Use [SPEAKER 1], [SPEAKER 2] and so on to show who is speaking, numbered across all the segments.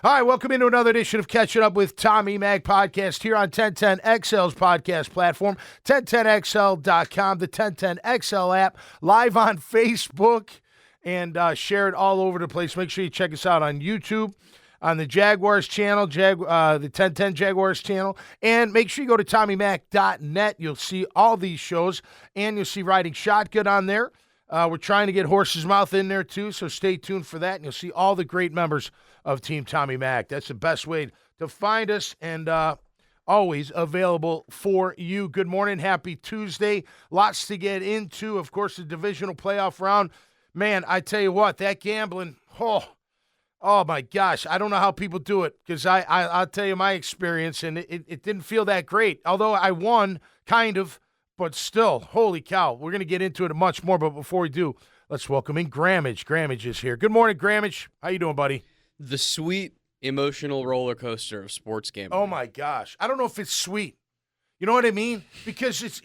[SPEAKER 1] Hi, welcome into another edition of Catching Up with Tommy Mag podcast here on 1010XL's podcast platform, 1010XL.com, the 1010XL app, live on Facebook, and share it all over the place. Make sure you check us out on YouTube, on the Jaguars channel, the 1010 Jaguars channel, and make sure you go to TommyMac.net. You'll see all these shows, and you'll see Riding Shotgun on there. We're trying to get Horse's Mouth in there, too, so stay tuned for that, and you'll see all the great members of Team Tommy Mac. That's the best way to find us, and always available for you. Good morning. Happy Tuesday. Lots to get into. Of course, the divisional playoff round. Man, I tell you what, that gambling, oh my gosh. I don't know how people do it because I'll tell you my experience, and it didn't feel that great. Although I won, kind of, but still, holy cow. We're going to get into it much more, but before we do, let's welcome in Grammage. Grammage is here. Good morning, Grammage. How you doing, buddy?
[SPEAKER 2] The sweet, emotional roller coaster of sports gambling.
[SPEAKER 1] Oh, my gosh. I don't know if it's sweet. You know what I mean? Because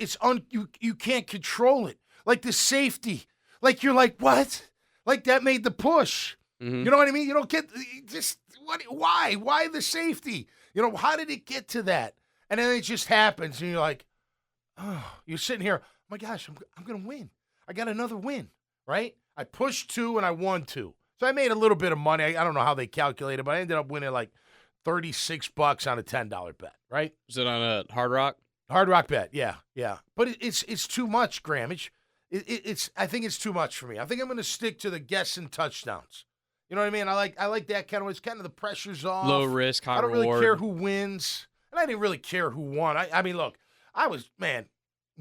[SPEAKER 1] you can't control it. Like the safety. Like you're like, what? Like that made the push. Mm-hmm. You know what I mean? You don't get just why? Why the safety? You know, how did it get to that? And then it just happens, and you're like, oh, you're sitting here. Oh my gosh, I'm gonna win. I got another win, right? I pushed 2 and I won 2. So I made a little bit of money. I don't know how they calculated, but I ended up winning like $36 on a $10 bet, right?
[SPEAKER 2] Is it on a Hard Rock?
[SPEAKER 1] Hard Rock bet, yeah. But it's too much, Grammage. I think it's too much for me. I think I'm going to stick to the guessing touchdowns. You know what I mean? I like that kind of. It's kind of the pressure's off.
[SPEAKER 2] Low risk, high reward.
[SPEAKER 1] I don't really care who wins, and I didn't really care who won. I mean, look,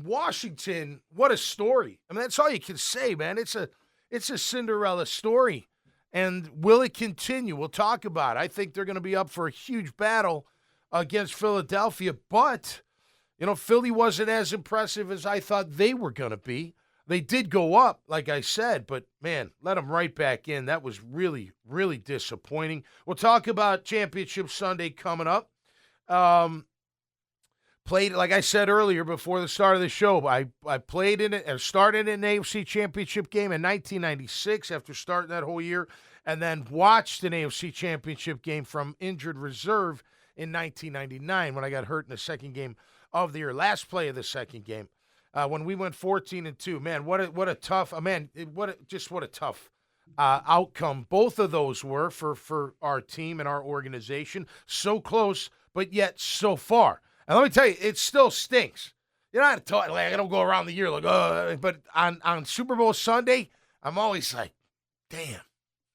[SPEAKER 1] Washington. What a story! I mean, that's all you can say, man. It's a Cinderella story. And will it continue? We'll talk about it. I think they're going to be up for a huge battle against Philadelphia. But, you know, Philly wasn't as impressive as I thought they were going to be. They did go up, like I said, but, man, let them right back in. That was really, really disappointing. We'll talk about Championship Sunday coming up. Played, like I said earlier before the start of the show, I played in it and started in an AFC Championship game in 1996 after starting that whole year, and then watched an AFC Championship game from injured reserve in 1999 when I got hurt in the second game of the year. Last play of the second game when we went 14-2. Man, what a tough outcome both of those were for our team and our organization. So close, but yet so far. And let me tell you, it still stinks. You know, I don't go around the year like, oh, but on Super Bowl Sunday, I'm always like, damn.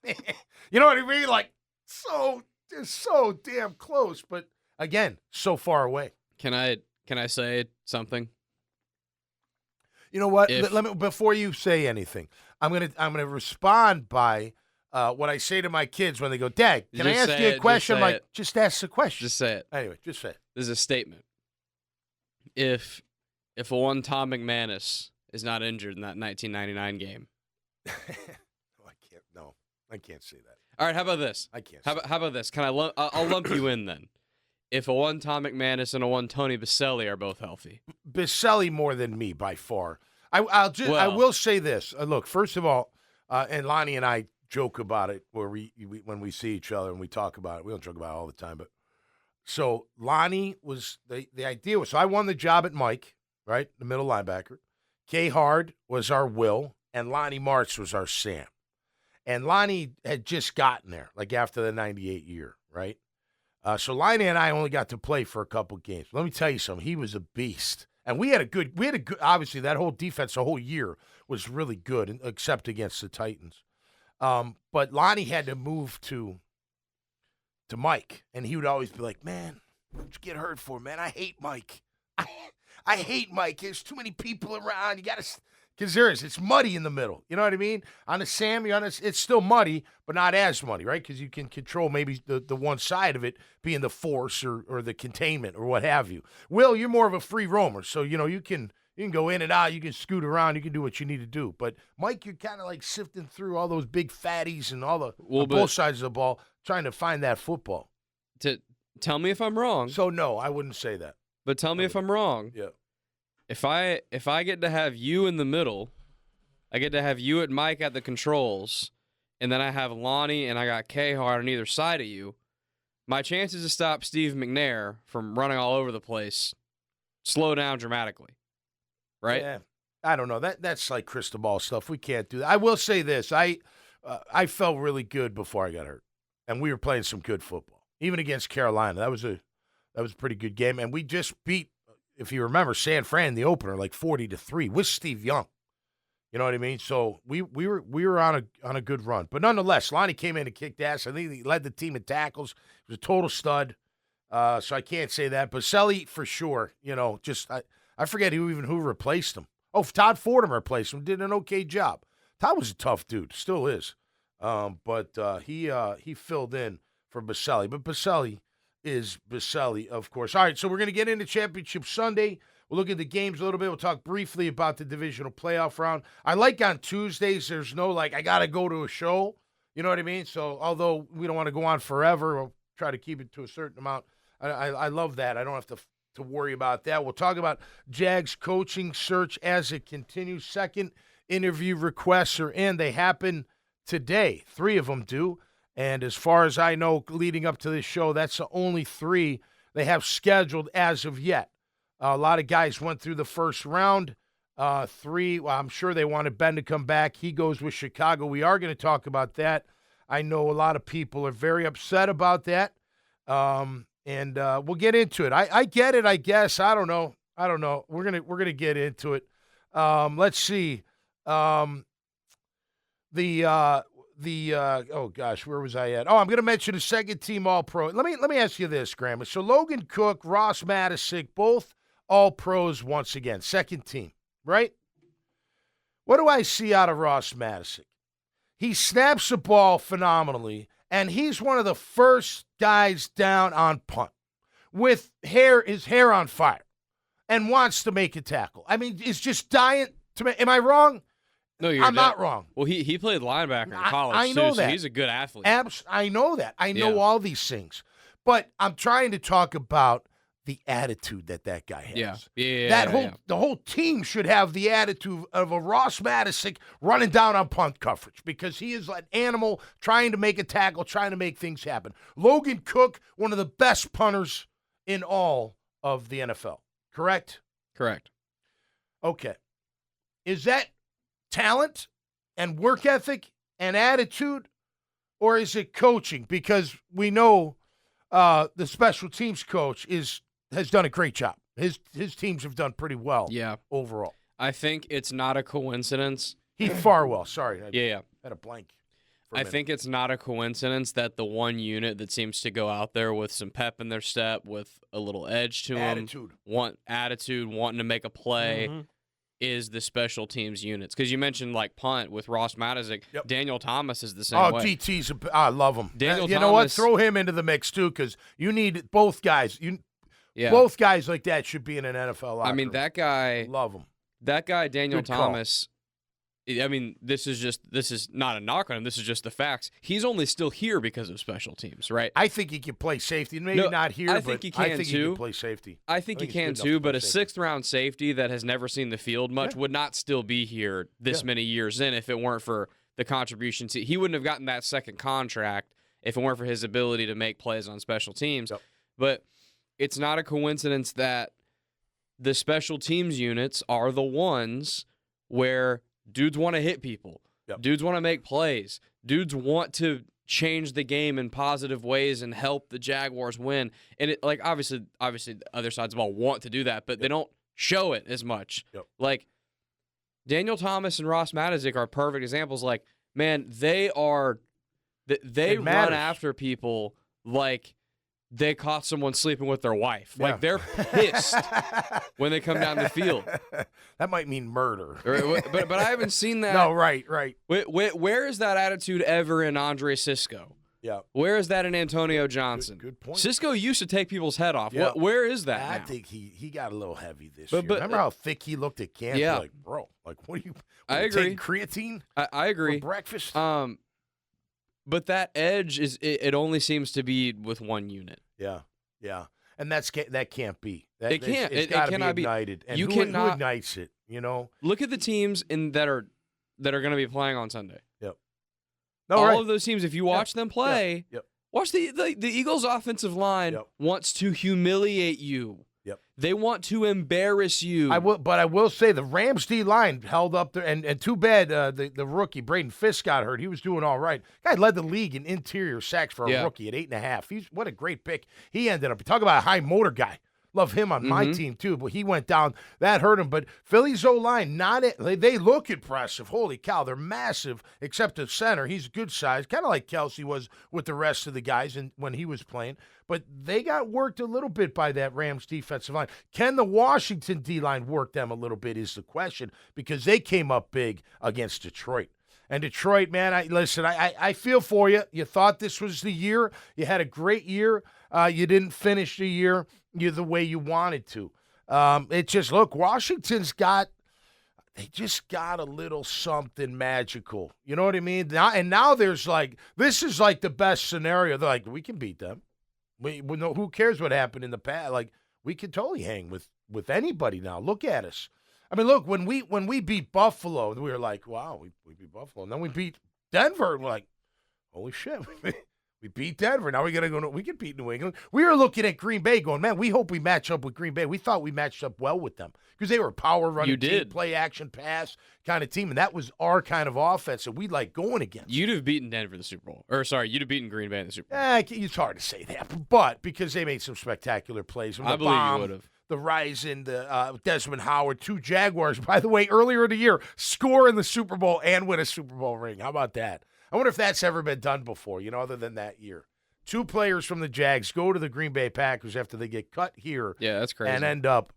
[SPEAKER 1] You know what I mean? Like, just so damn close, but again, so far away.
[SPEAKER 2] Can I say something?
[SPEAKER 1] You know what? Let me before you say anything, I'm gonna respond by what I say to my kids when they go, Dad, can I ask you a question? I'm like, just ask the question.
[SPEAKER 2] Just say it.
[SPEAKER 1] Anyway, just say it.
[SPEAKER 2] This is a statement. If a one Tom McManus is not injured in that 1999 game.
[SPEAKER 1] I can't say that.
[SPEAKER 2] All right, how about this?
[SPEAKER 1] I can't.
[SPEAKER 2] How about this? I'll lump you in then. If a one Tom McManus and a one Tony Baselli are both healthy.
[SPEAKER 1] Baselli more than me by far. I will say this. Look, first of all, and Lonnie and I joke about it where when we see each other and we talk about it. We don't joke about it all the time, but so Lonnie was the idea was, so I won the job at Mike, right? The middle linebacker. K Hard was our Will, and Lonnie Martz was our Sam. And Lonnie had just gotten there, like after the 98 year, right? So Lonnie and I only got to play for a couple games. Let me tell you something. He was a beast. And we had a good, obviously that whole defense the whole year was really good, except against the Titans. But Lonnie had to move to Mike, and he would always be like, man, what'd you get hurt for, man? I hate Mike. I hate Mike. There's too many people around. You got to, because it's muddy in the middle. You know what I mean? On the Sam, it's still muddy, but not as muddy, right? Because you can control maybe the one side of it being the force or the containment or what have you. Will, you're more of a free roamer, so, you know, you can go in and out. You can scoot around. You can do what you need to do. But, Mike, you're kind of like sifting through all those big fatties and all on both sides of the ball, trying to find that football.
[SPEAKER 2] Tell me if I'm wrong.
[SPEAKER 1] So, no, I wouldn't say that.
[SPEAKER 2] But tell me if I'm wrong.
[SPEAKER 1] Yeah.
[SPEAKER 2] If I get to have you in the middle, I get to have you at Mike at the controls, and then I have Lonnie and I got K-Hard on either side of you, my chances to stop Steve McNair from running all over the place slow down dramatically, right?
[SPEAKER 1] Yeah, I don't know. That's like crystal ball stuff. We can't do that. I will say this. I felt really good before I got hurt, and we were playing some good football, even against Carolina. That was a pretty good game, and we just beat, if you remember, San Fran in the opener like 40-3 with Steve Young. You know what I mean? So we were on a good run, but nonetheless, Lonnie came in and kicked ass. I think he led the team in tackles. He was a total stud. So I can't say that. But Selly, for sure, just I forget who replaced him. Oh, Todd Fordham replaced him. Did an okay job. Todd was a tough dude. Still is. But he filled in for Baselli. But Baselli is Baselli, of course. All right, so we're going to get into Championship Sunday. We'll look at the games a little bit. We'll talk briefly about the divisional playoff round. I like on Tuesdays, there's no, I got to go to a show. You know what I mean? So although we don't want to go on forever, we'll try to keep it to a certain amount. I love that. I don't have to worry about that. We'll talk about Jags coaching search as it continues. Second interview requests are in. They happen today. 3 of them do. And as far as I know, leading up to this show, that's the only 3 they have scheduled as of yet. A lot of guys went through the first round. 3, well, I'm sure they wanted Ben to come back. He goes with Chicago. We are going to talk about that. I know a lot of people are very upset about that. And we'll get into it. I get it, I guess. I don't know. We're gonna get into it. Let's see. Oh gosh, where was I at? Oh, I'm gonna mention the second team All-Pro. Let me ask you this, Grandma. So Logan Cook, Ross Matisic, both All-Pros once again. Second team, right? What do I see out of Ross Matisic? He snaps the ball phenomenally. And he's one of the first guys down on punt with his hair on fire and wants to make a tackle. I mean, is just dying to make. Am I wrong?
[SPEAKER 2] No, I'm not wrong. Well, he played linebacker in college,
[SPEAKER 1] I know
[SPEAKER 2] too,
[SPEAKER 1] that.
[SPEAKER 2] So he's a good athlete.
[SPEAKER 1] I know that. I know all these things. But I'm trying to talk about the attitude that guy has. The whole team should have the attitude of a Ross Matisic running down on punt coverage because he is an animal trying to make a tackle, trying to make things happen. Logan Cook, one of the best punters in all of the NFL. Correct?
[SPEAKER 2] Correct.
[SPEAKER 1] Okay. Is that talent and work ethic and attitude, or is it coaching? Because we know the special teams coach has done a great job. His teams have done pretty well overall.
[SPEAKER 2] I think it's not a coincidence.
[SPEAKER 1] Heath Farwell, sorry.
[SPEAKER 2] I
[SPEAKER 1] had a blank.
[SPEAKER 2] I think it's not a coincidence that the one unit that seems to go out there with some pep in their step, with a little edge to them, wanting to make a play, is the special teams units. Because you mentioned punt with Ross Matisic. Yep. Daniel Thomas is the same way.
[SPEAKER 1] DT's, I love him. You know what? Throw him into the mix too, because you need both guys. Both guys like that should be in an NFL locker room.
[SPEAKER 2] That guy.
[SPEAKER 1] Love him.
[SPEAKER 2] That guy, Daniel Thomas. I mean, this is not a knock on him. This is just the facts. He's only still here because of special teams, right?
[SPEAKER 1] I think he can play safety. Maybe not here, but I think he can play safety.
[SPEAKER 2] I think he can too, but a 6th-round safety that has never seen the field much would not still be here this many years in if it weren't for the contributions. He wouldn't have gotten that second contract if it weren't for his ability to make plays on special teams. Yep. But it's not a coincidence that the special teams units are the ones where dudes want to hit people. Yep. Dudes want to make plays. Dudes want to change the game in positive ways and help the Jaguars win. And it obviously the other sides of the ball want to do that, but they don't show it as much. Yep. Daniel Thomas and Ross Matisic are perfect examples. Man, they run after people like they caught someone sleeping with their wife. Yeah. They're pissed when they come down the field.
[SPEAKER 1] That might mean murder.
[SPEAKER 2] But I haven't seen that.
[SPEAKER 1] No, right.
[SPEAKER 2] Where is that attitude ever in Andre Cisco?
[SPEAKER 1] Yeah.
[SPEAKER 2] Where is that in Antonio Johnson?
[SPEAKER 1] Good point.
[SPEAKER 2] Cisco used to take people's head off. Yeah. Where is that now?
[SPEAKER 1] I think he got a little heavy this year. Remember how thick he looked at camp? Yeah. Bro, what are you
[SPEAKER 2] I agree.
[SPEAKER 1] Creatine?
[SPEAKER 2] I agree.
[SPEAKER 1] For breakfast?
[SPEAKER 2] But that edge it only seems to be with one unit.
[SPEAKER 1] Yeah. And that can't be.
[SPEAKER 2] It can't.
[SPEAKER 1] It's got to be ignited. And who ignites it,
[SPEAKER 2] Look at the teams that are going to be playing on Sunday.
[SPEAKER 1] Yep.
[SPEAKER 2] All of those teams, if you watch them play, Watch the Eagles' offensive line wants to humiliate you.
[SPEAKER 1] Yep.
[SPEAKER 2] They want to embarrass you.
[SPEAKER 1] I will say the Rams D line held up there, and too bad the rookie Braden Fisk got hurt. He was doing all right. Guy led the league in interior sacks for a rookie at 8.5. What a great pick he ended up. Talk about a high motor guy. Love him on my team too, but he went down. That hurt him. But Philly's O-line, they look impressive. Holy cow, they're massive, except at center. He's a good size, kind of like Kelsey was with the rest of the guys when he was playing. But they got worked a little bit by that Rams defensive line. Can the Washington D-line work them a little bit is the question, because they came up big against Detroit. And Detroit, man, I feel for you. You thought this was the year. You had a great year. You didn't finish the year the way you wanted to. Washington's they just got a little something magical. You know what I mean? Now there's this is the best scenario. They're like, we can beat them. We know, who cares what happened in the past? We can totally hang with anybody now. Look at us. I mean, look, when we beat Buffalo, we were like, wow, we beat Buffalo. And then we beat Denver, and we're like, holy shit. We beat Denver. Now we got to go. We can beat New England. We were looking at Green Bay going, man, we hope we match up with Green Bay. We thought we matched up well with them because they were a power running team, play action pass kind of team, and that was our kind of offense that we like going against.
[SPEAKER 2] You'd have beaten Denver in the Super Bowl. You'd have beaten Green Bay in the Super Bowl.
[SPEAKER 1] It's hard to say that, but because they made some spectacular plays.
[SPEAKER 2] I believe you would have.
[SPEAKER 1] The rise in the Desmond Howard, 2 Jaguars, by the way, earlier in the year, score in the Super Bowl and win a Super Bowl ring. How about that? I wonder if that's ever been done before, other than that year. 2 players from the Jags go to the Green Bay Packers after they get cut here.
[SPEAKER 2] Yeah, that's crazy.
[SPEAKER 1] And end up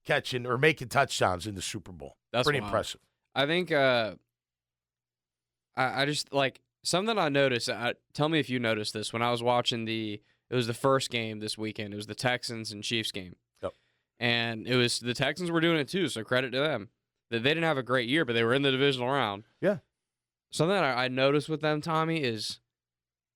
[SPEAKER 1] catching or making touchdowns in the Super Bowl. That's pretty impressive.
[SPEAKER 2] I think I just something I noticed. Tell me if you noticed this when I was watching it was the first game this weekend. It was the Texans and Chiefs game.
[SPEAKER 1] Yep.
[SPEAKER 2] And it was the Texans were doing it too, so credit to them. They didn't have a great year, but they were in the divisional round.
[SPEAKER 1] Yeah.
[SPEAKER 2] Something that I noticed with them, Tommy, is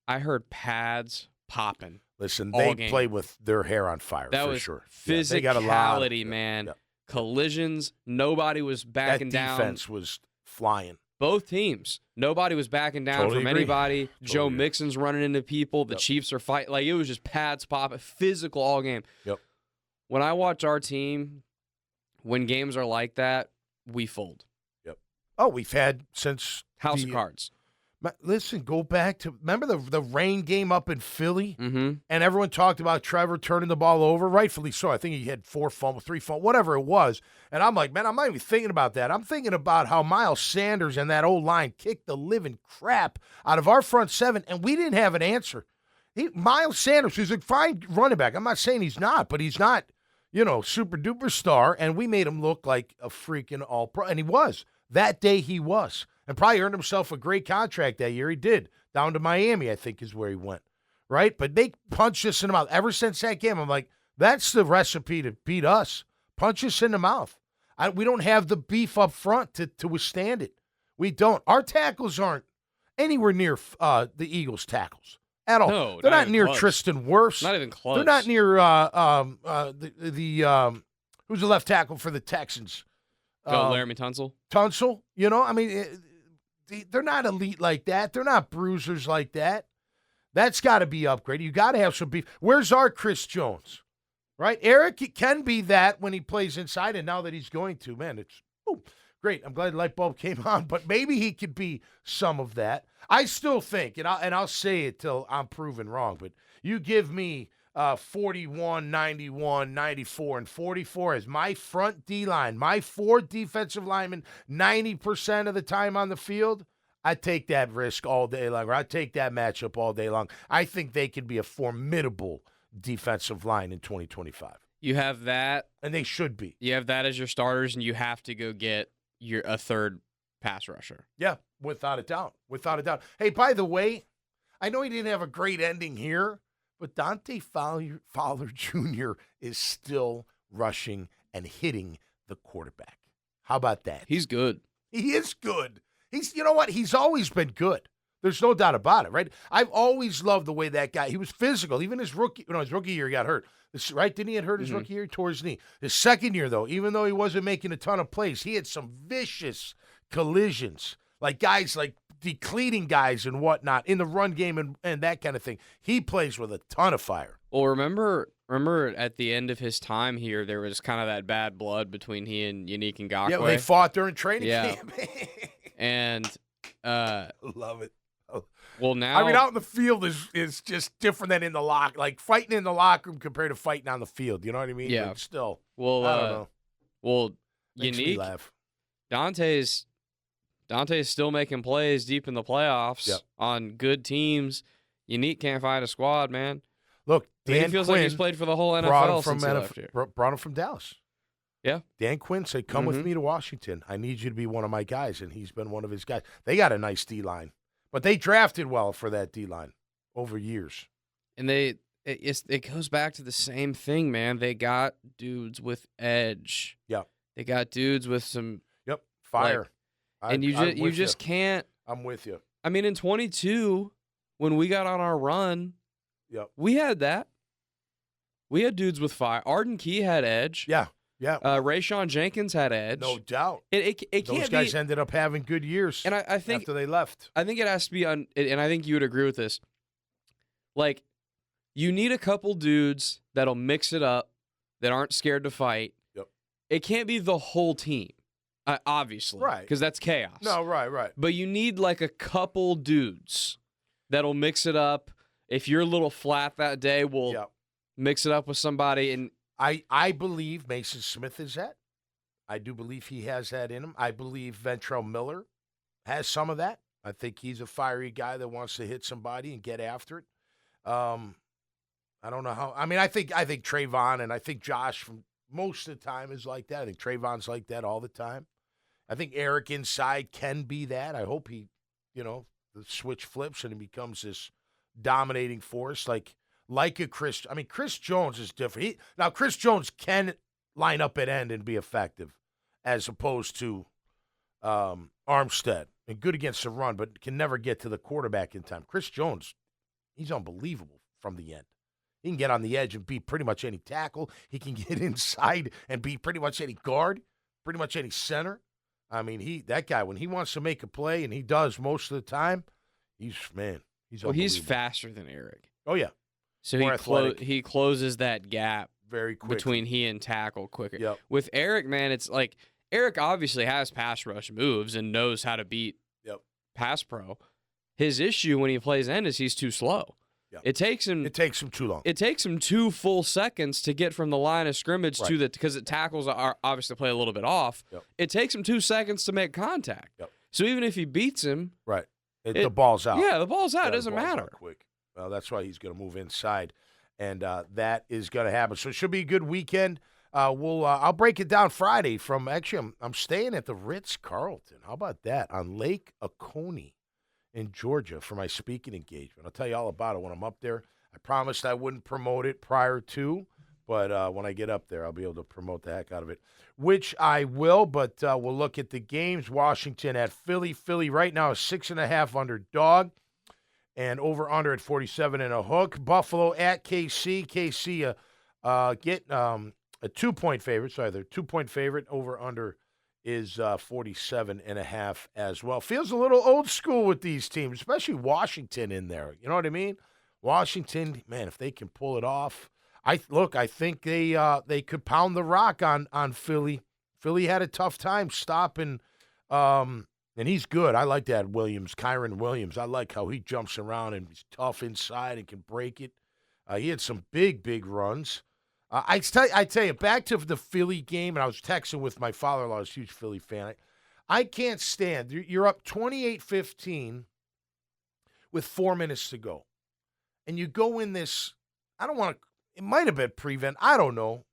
[SPEAKER 2] I heard pads popping.
[SPEAKER 1] Listen, they play with their hair on fire,
[SPEAKER 2] that
[SPEAKER 1] for
[SPEAKER 2] was
[SPEAKER 1] sure.
[SPEAKER 2] Physicality, man. Collisions. Nobody was backing down.
[SPEAKER 1] That defense was flying.
[SPEAKER 2] Both teams. Nobody was backing down from anybody. Joe Mixon's running into people. The Chiefs are fighting. It was just pads popping. Physical all game.
[SPEAKER 1] Yep.
[SPEAKER 2] When I watch our team, when games are like that, we fold.
[SPEAKER 1] Yep. Oh, we've had since
[SPEAKER 2] House of Cards.
[SPEAKER 1] Listen, go back to remember the rain game up in Philly,
[SPEAKER 2] and
[SPEAKER 1] everyone talked about Trevor turning the ball over, rightfully so. I think he had 4 fumbles, 3 fumbles, whatever it was. And I'm like, man, I'm not even thinking about that. I'm thinking about how Miles Sanders and that old line kicked the living crap out of our front 7, and we didn't have an answer. Miles Sanders is a fine running back. I'm not saying he's not, but he's not, super duper star. And we made him look like a freaking all pro, and he was. That day he was. And probably earned himself a great contract that year. He did. Down to Miami, I think, is where he went. Right? But they punched us in the mouth. Ever since that game, I'm like, that's the recipe to beat us. Punch us in the mouth. We don't have the beef up front to withstand it. We don't. Our tackles aren't anywhere near the Eagles' tackles at all.
[SPEAKER 2] No,
[SPEAKER 1] they're not near close. Tristan Wirfs.
[SPEAKER 2] Not even close.
[SPEAKER 1] They're not near who's the left tackle for the Texans?
[SPEAKER 2] Laramie Tunsil.
[SPEAKER 1] Tunsil, they're not elite like that. They're not bruisers like that. That's got to be upgraded. You got to have some beef. Where's our Chris Jones? Right? Eric can be that when he plays inside, and now that he's going to, man, it's great. I'm glad the light bulb came on, but maybe he could be some of that. I still think, and I'll say it till I'm proven wrong, but you give me 41, 91, 94, and 44 as my front D-line, my 4 defensive linemen 90% of the time on the field, I'd take that risk all day long, or I'd take that matchup all day long. I think they could be a formidable defensive line in 2025.
[SPEAKER 2] You have that.
[SPEAKER 1] And they should be.
[SPEAKER 2] You have that as your starters, and you have to go get a third pass rusher.
[SPEAKER 1] Yeah, without a doubt. Without a doubt. Hey, by the way, I know he didn't have a great ending here, but Dante Fowler Jr. is still rushing and hitting the quarterback. How about that?
[SPEAKER 2] He's good.
[SPEAKER 1] He is good. You know what? He's always been good. There's no doubt about it, right? I've always loved the way that guy, he was physical. Even his rookie year he got hurt. Right? Didn't he get hurt his rookie year? He tore his knee. His second year, though, even though he wasn't making a ton of plays, he had some vicious collisions like guys like decleating guys and whatnot in the run game and that kind of thing. He plays with a ton of fire.
[SPEAKER 2] Well, remember at the end of his time here, there was kind of that bad blood between he and Yannick Ngakoue.
[SPEAKER 1] Yeah, they fought during training camp.
[SPEAKER 2] And
[SPEAKER 1] love it.
[SPEAKER 2] Well, now
[SPEAKER 1] I mean, out in the field is just different than in the locker. Like fighting in the locker room compared to fighting on the field. You know what I mean?
[SPEAKER 2] Yeah.
[SPEAKER 1] But still,
[SPEAKER 2] well,
[SPEAKER 1] I don't know.
[SPEAKER 2] Well,
[SPEAKER 1] Makes me
[SPEAKER 2] Yannick,
[SPEAKER 1] laugh.
[SPEAKER 2] Dante's still making plays deep in the playoffs on good teams. Yannick can't find a squad, man.
[SPEAKER 1] Look, Dan
[SPEAKER 2] he feels
[SPEAKER 1] Quinn
[SPEAKER 2] like he's played for the whole NFL since he left here.
[SPEAKER 1] Brought him from Dallas.
[SPEAKER 2] Yeah.
[SPEAKER 1] Dan Quinn said, come with me to Washington. I need you to be one of my guys, and he's been one of his guys. They got a nice D-line. But they drafted well for that D-line over years.
[SPEAKER 2] And it goes back to the same thing, man. They got dudes with edge.
[SPEAKER 1] Yeah.
[SPEAKER 2] They got dudes with some
[SPEAKER 1] fire.
[SPEAKER 2] And you just can't.
[SPEAKER 1] I'm with you.
[SPEAKER 2] I mean, in 22, when we got on our run, we had that. We had dudes with fire. Arden Key had edge.
[SPEAKER 1] Yeah.
[SPEAKER 2] Rayshawn Jenkins had edge.
[SPEAKER 1] No doubt.
[SPEAKER 2] It can't
[SPEAKER 1] Those guys ended up having good years.
[SPEAKER 2] And I think
[SPEAKER 1] after they left.
[SPEAKER 2] I think it has to be and I think you would agree with this. Like, you need a couple dudes that'll mix it up, that aren't scared to fight.
[SPEAKER 1] Yep.
[SPEAKER 2] It can't be the whole team, obviously,
[SPEAKER 1] right?
[SPEAKER 2] Because that's chaos.
[SPEAKER 1] No, right.
[SPEAKER 2] But you need like a couple dudes that'll mix it up. If you're a little flat that day, we'll mix it up with somebody. And
[SPEAKER 1] I believe Mason Smith is that. I do believe he has that in him. I believe Ventrell Miller has some of that. I think he's a fiery guy that wants to hit somebody and get after it. I don't know how. I mean, I think Trayvon and I think Josh from most of the time is like that. I think Trayvon's like that all the time. I think Eric inside can be that. I hope he, the switch flips and he becomes this dominating force like a Chris. I mean, Chris Jones is different. Now, Chris Jones can line up at end and be effective as opposed to Armstead. And good against the run, but can never get to the quarterback in time. Chris Jones, he's unbelievable from the end. He can get on the edge and beat pretty much any tackle. He can get inside and beat pretty much any guard, pretty much any center. I mean, that guy, when he wants to make a play, and he does most of the time, he's
[SPEAKER 2] he's faster than Eric.
[SPEAKER 1] Oh, yeah.
[SPEAKER 2] So he closes that gap
[SPEAKER 1] very quickly
[SPEAKER 2] between he and tackle quicker.
[SPEAKER 1] Yep.
[SPEAKER 2] With Eric, man, it's like Eric obviously has pass rush moves and knows how to beat pass pro. His issue when he plays end is he's too slow. Yep. It takes him
[SPEAKER 1] too long.
[SPEAKER 2] It takes him 2 full seconds to get from the line of scrimmage to because the tackles are obviously play a little bit off.
[SPEAKER 1] Yep.
[SPEAKER 2] It takes him 2 seconds to make contact.
[SPEAKER 1] Yep.
[SPEAKER 2] So even if he beats him,
[SPEAKER 1] the ball's out.
[SPEAKER 2] Yeah, the ball's out. It doesn't matter.
[SPEAKER 1] Quick. Well, that's why he's going to move inside, and that is going to happen. So it should be a good weekend. I'll break it down Friday from actually I'm staying at the Ritz-Carlton. How about that on Lake Oconee in Georgia for my speaking engagement. I'll tell you all about it when I'm up there. I promised I wouldn't promote it prior to, but when I get up there, I'll be able to promote the heck out of it, which I will. But we'll look at the games. Washington at Philly. Philly right now is 6.5 underdog, and over under at 47 and a hook. Buffalo at KC. KC get a 2-point favorite. Sorry, they're 2-point favorite. Over under is 47.5 as well. Feels a little old school with these teams, especially Washington in there. You know what I mean? Washington, man, if they can pull it off, I think they could pound the rock on Philly. Philly had a tough time stopping, and he's good. I like that Kyron Williams. I like how he jumps around and he's tough inside and can break it. He had some big runs. I tell you, back to the Philly game, and I was texting with my father-in-law, who's a huge Philly fan. I can't stand. You're up 28-15 with 4 minutes to go. And you go in this, I don't want to, it might have been prevent, I don't know.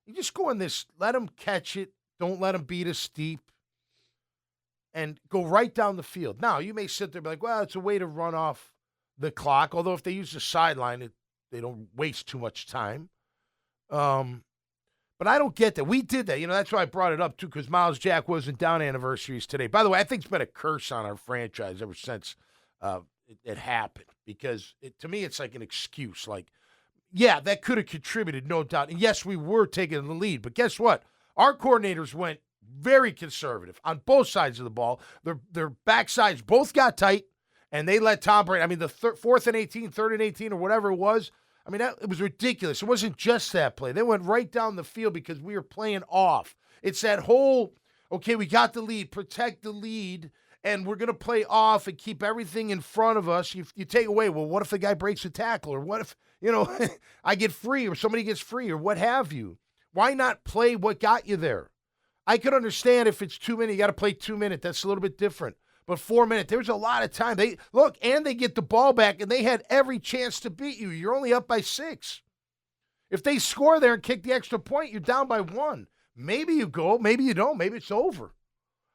[SPEAKER 1] You just go in this, let them catch it, don't let them beat us deep, and go right down the field. Now, you may sit there and be like, well, it's a way to run off the clock, although if they use the sideline, they don't waste too much time. But I don't get that. We did that. That's why I brought it up, too, because Miles Jack wasn't down anniversaries today. By the way, I think it's been a curse on our franchise ever since it happened, because to me it's like an excuse. Like, that could have contributed, no doubt. And yes, we were taking the lead, but guess what? Our coordinators went Very conservative on both sides of the ball. Their backsides both got tight, and they let Tom Brady. I mean, the 4th and 18, 3rd and 18, or whatever it was. I mean, it was ridiculous. It wasn't just that play. They went right down the field because we were playing off. It's that whole, okay, we got the lead, protect the lead, and we're going to play off and keep everything in front of us. You take away, well, what if the guy breaks a tackle? Or what if, I get free or somebody gets free or what have you? Why not play what got you there? I could understand if it's 2 minutes, you got to play 2 minutes. That's a little bit different. But 4 minutes, there's a lot of time. They get the ball back, and they had every chance to beat you. You're only up by 6. If they score there and kick the extra point, you're down by 1. Maybe you go, maybe you don't, maybe it's over.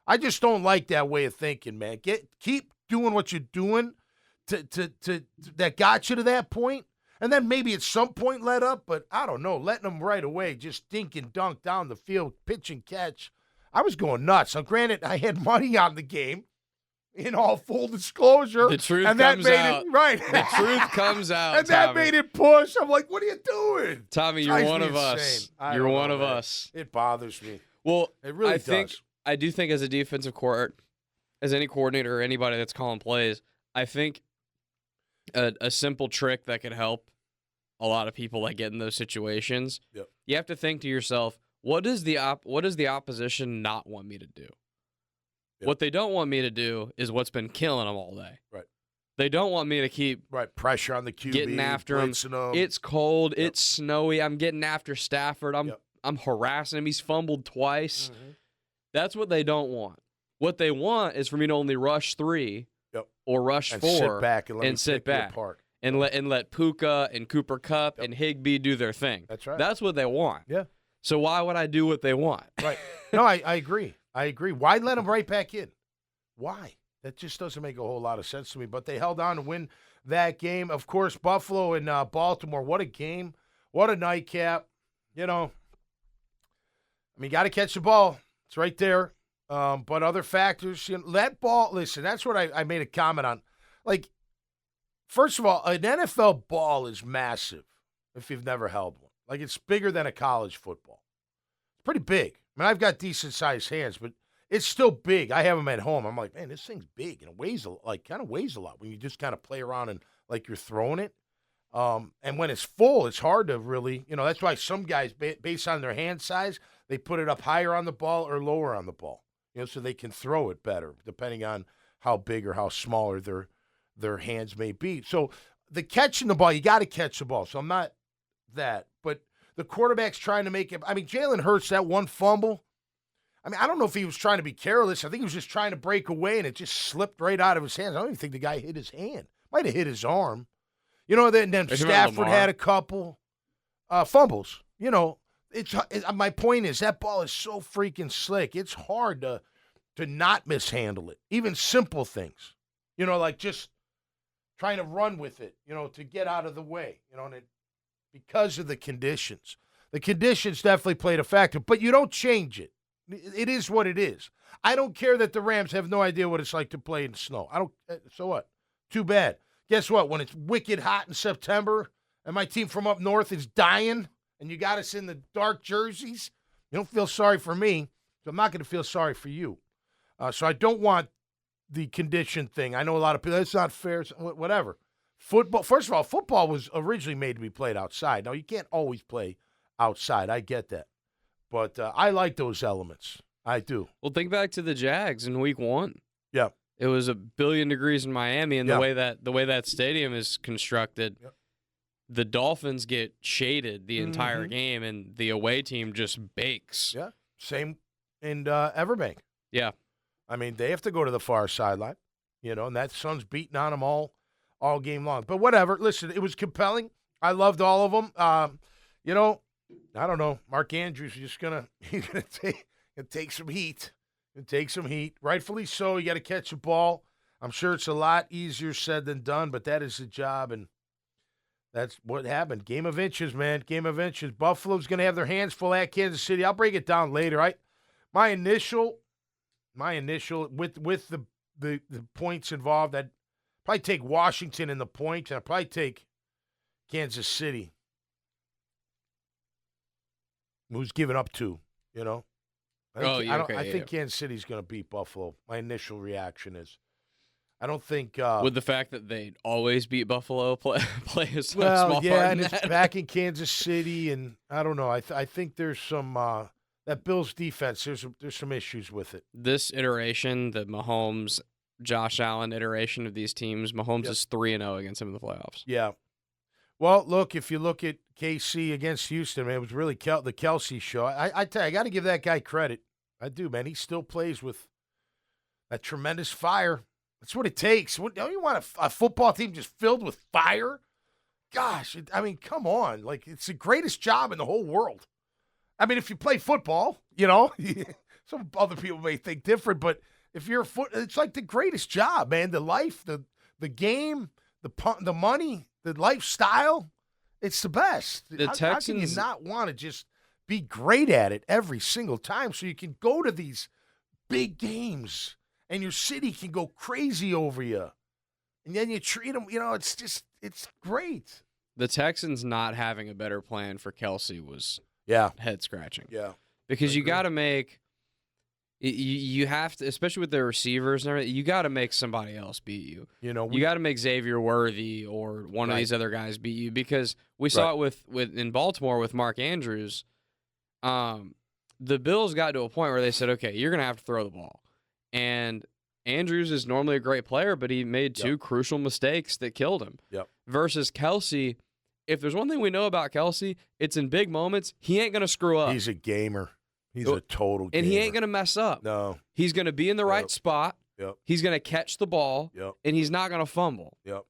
[SPEAKER 1] I just don't like that way of thinking, man. Keep doing what you're doing to that got you to that point. And then maybe at some point let up, but I don't know, letting them right away, just dink and dunk down the field, pitch and catch. I was going nuts. Now, granted, I had money on the game, in all full disclosure.
[SPEAKER 2] The truth
[SPEAKER 1] and
[SPEAKER 2] comes
[SPEAKER 1] that made
[SPEAKER 2] out.
[SPEAKER 1] It, right.
[SPEAKER 2] The truth comes out,
[SPEAKER 1] and
[SPEAKER 2] Tommy.
[SPEAKER 1] that made it push. I'm like, what are you doing?
[SPEAKER 2] Tommy, you're one of us. You're one of us.
[SPEAKER 1] It bothers me.
[SPEAKER 2] Well,
[SPEAKER 1] it really does.
[SPEAKER 2] I do think as a defensive as any coordinator or anybody that's calling plays, I think a simple trick that could help a lot of people that get in those situations.
[SPEAKER 1] Yep.
[SPEAKER 2] You have to think to yourself, what does the opposition not want me to do? Yep. What they don't want me to do is what's been killing them all day.
[SPEAKER 1] Right.
[SPEAKER 2] They don't want me to keep
[SPEAKER 1] pressure on the QB,
[SPEAKER 2] getting after him. It's cold. Yep. It's snowy. I'm getting after Stafford. I'm harassing him. He's fumbled twice. Mm-hmm. That's what they don't want. What they want is for me to only rush 3 or rush 4
[SPEAKER 1] sit back and
[SPEAKER 2] sit back.
[SPEAKER 1] Apart.
[SPEAKER 2] And let Puka and Cooper Kupp and Higbee do their thing.
[SPEAKER 1] That's right.
[SPEAKER 2] That's what they want.
[SPEAKER 1] Yeah.
[SPEAKER 2] So why would I do what they want?
[SPEAKER 1] Right. No, I agree. Why let them right back in? Why? That just doesn't make a whole lot of sense to me. But they held on to win that game. Of course, Buffalo and Baltimore. What a game. What a nightcap. You got to catch the ball. It's right there. But other factors, that ball, listen, that's what I made a comment on. Like, first of all, an NFL ball is massive if you've never held one. Like, it's bigger than a college football. It's pretty big. I mean, I've got decent-sized hands, but it's still big. I have them at home. I'm like, man, this thing's big, and it weighs kind of weighs a lot when you just kind of play around and like you're throwing it. And when it's full, it's hard to really, that's why some guys, based on their hand size, they put it up higher on the ball or lower on the ball, so they can throw it better, depending on how big or how smaller their hands may be. So the catching the ball, you got to catch the ball. So I'm not that, but the quarterback's trying to make it. I mean, Jalen Hurts, that one fumble. I mean, I don't know if he was trying to be careless. I think he was just trying to break away, and it just slipped right out of his hands. I don't even think the guy hit his hand. Might have hit his arm. Then Stafford had a couple fumbles. My point is that ball is so freaking slick. It's hard to not mishandle it. Even simple things. Like just trying to run with it, to get out of the way, and because of the conditions. The conditions definitely played a factor, but you don't change it. It is what it is. I don't care that the Rams have no idea what it's like to play in snow. So what? Too bad. Guess what? When it's wicked hot in September and my team from up north is dying and you got us in the dark jerseys, you don't feel sorry for me, so I'm not going to feel sorry for you. So I don't want the condition thing. I know a lot of people, that's not fair, whatever. Football, first of all, football was originally made to be played outside. Now, you can't always play outside. I get that. But I like those elements. I do.
[SPEAKER 2] Well, think back to the Jags in week 1.
[SPEAKER 1] Yeah.
[SPEAKER 2] It was 1 billion degrees in Miami, and the way that stadium is constructed, the Dolphins get shaded the entire game, and the away team just bakes.
[SPEAKER 1] Yeah. Same in Everbank.
[SPEAKER 2] Yeah.
[SPEAKER 1] I mean, they have to go to the far sideline, and that sun's beating on them all game long. But whatever. Listen, it was compelling. I loved all of them. I don't know. Mark Andrews is just gonna take some heat. Take some heat. Rightfully so. You got to catch the ball. I'm sure it's a lot easier said than done, but that is the job, and that's what happened. Game of inches, man. Game of inches. Buffalo's going to have their hands full at Kansas City. I'll break it down later. My initial with the points involved, I'd probably take Washington in the points, and I'd probably take Kansas City. Who's given up 2, I think Kansas City's going to beat Buffalo. My initial reaction is, I don't think
[SPEAKER 2] with the fact that they always beat Buffalo play a small part
[SPEAKER 1] and
[SPEAKER 2] in
[SPEAKER 1] it's
[SPEAKER 2] that.
[SPEAKER 1] back in Kansas City, and I don't know. I think there's some that Bills defense. There's some issues with it.
[SPEAKER 2] This iteration, the Mahomes, Josh Allen iteration of these teams, Mahomes is 3-0 against them in the playoffs.
[SPEAKER 1] Yeah. Well, look, if you look at KC against Houston, man, it was really the Kelsey show. I tell you, I got to give that guy credit. I do, man. He still plays with that tremendous fire. That's what it takes. Don't you want a football team just filled with fire? Gosh, come on. Like, it's the greatest job in the whole world. I mean, if you play football, some other people may think different, but if you're it's like the greatest job, man. The life, the game, the money, the lifestyle, it's the best. How can you not want to just be great at it every single time so you can go to these big games and your city can go crazy over you? And then you treat them, it's great.
[SPEAKER 2] The Texans not having a better plan for Kelsey was head-scratching.
[SPEAKER 1] Yeah.
[SPEAKER 2] Because you got to make you have to, especially with their receivers and everything, you got to make somebody else beat you. You got to make Xavier Worthy or one of these other guys beat you, because we saw it with in Baltimore with Mark Andrews. The Bills got to a point where they said, okay, you're going to have to throw the ball. And Andrews is normally a great player, but he made two crucial mistakes that killed him.
[SPEAKER 1] Yep.
[SPEAKER 2] Versus Kelsey, if there's one thing we know about Kelsey, it's in big moments, he ain't going to screw up.
[SPEAKER 1] He's a gamer. He's a total gamer.
[SPEAKER 2] And he ain't going to mess up.
[SPEAKER 1] No.
[SPEAKER 2] He's going to be in the right spot.
[SPEAKER 1] Yep.
[SPEAKER 2] He's going to catch the ball.
[SPEAKER 1] Yep.
[SPEAKER 2] And he's not going to fumble.
[SPEAKER 1] Yep.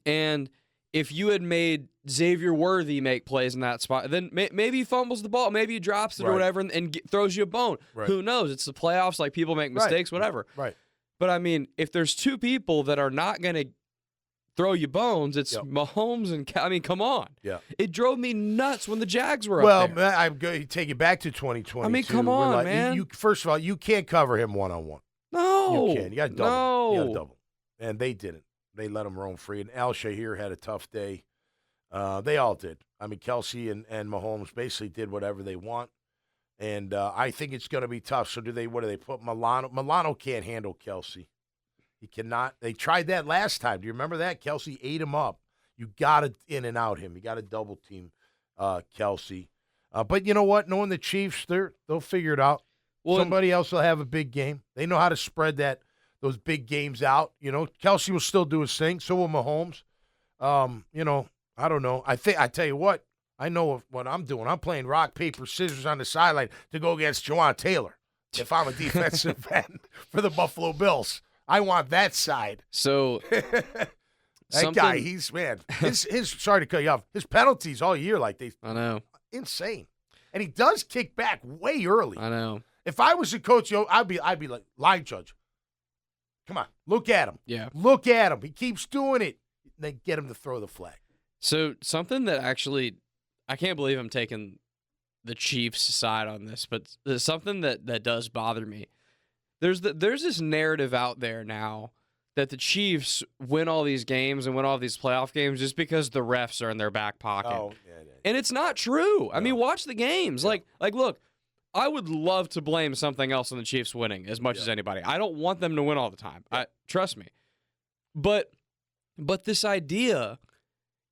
[SPEAKER 2] And if you had made Xavier Worthy make plays in that spot, then maybe he fumbles the ball, maybe he drops it or whatever and throws you a bone.
[SPEAKER 1] Right.
[SPEAKER 2] Who knows? It's the playoffs. Like, people make mistakes, whatever.
[SPEAKER 1] Right.
[SPEAKER 2] But, I mean, if there's two people that are not going to throw you bones, it's Mahomes and come on.
[SPEAKER 1] Yeah.
[SPEAKER 2] It drove me nuts when the Jags were up there.
[SPEAKER 1] Well, I'm going to take you back to 2022.
[SPEAKER 2] I mean, come on, man.
[SPEAKER 1] First of all, you can't cover him one-on-one.
[SPEAKER 2] No.
[SPEAKER 1] You can't. You got to double.
[SPEAKER 2] No.
[SPEAKER 1] You got to double. And they didn't. They let him roam free. And Al Shahir had a tough day. They all did. I mean, Kelsey and Mahomes basically did whatever they want. And I think it's going to be tough. So what do they put Milano? Milano can't handle Kelsey. He cannot. They tried that last time. Do you remember that? Kelsey ate him up. You got to in and out him. You got to double team Kelsey. But you know what? Knowing the Chiefs, they'll figure it out. Well, somebody else will have a big game. They know how to spread those big games out. Kelsey will still do his thing. So will Mahomes. I don't know. I tell you what. I know what I'm doing. I'm playing rock, paper, scissors on the sideline to go against Jawan Taylor. If I'm a defensive end for the Buffalo Bills, I want that side.
[SPEAKER 2] So
[SPEAKER 1] that guy, he's his sorry to cut you off. His penalties all year, I
[SPEAKER 2] know,
[SPEAKER 1] insane, and he does kick back way early.
[SPEAKER 2] I know.
[SPEAKER 1] If I was a coach, I'd be like, line judge. Come on, look at him.
[SPEAKER 2] Yeah,
[SPEAKER 1] look at him. He keeps doing it. They get him to throw the flag.
[SPEAKER 2] So something that actually, I can't believe I'm taking the Chiefs' side on this, but there's something that does bother me. There's this narrative out there now that the Chiefs win all these games and win all these playoff games just because the refs are in their back pocket.
[SPEAKER 1] Oh, yeah.
[SPEAKER 2] And it's not true. I mean, watch the games. Yeah. Like, look, I would love to blame something else on the Chiefs winning as much as anybody. I don't want them to win all the time. Yeah. Trust me. But this idea,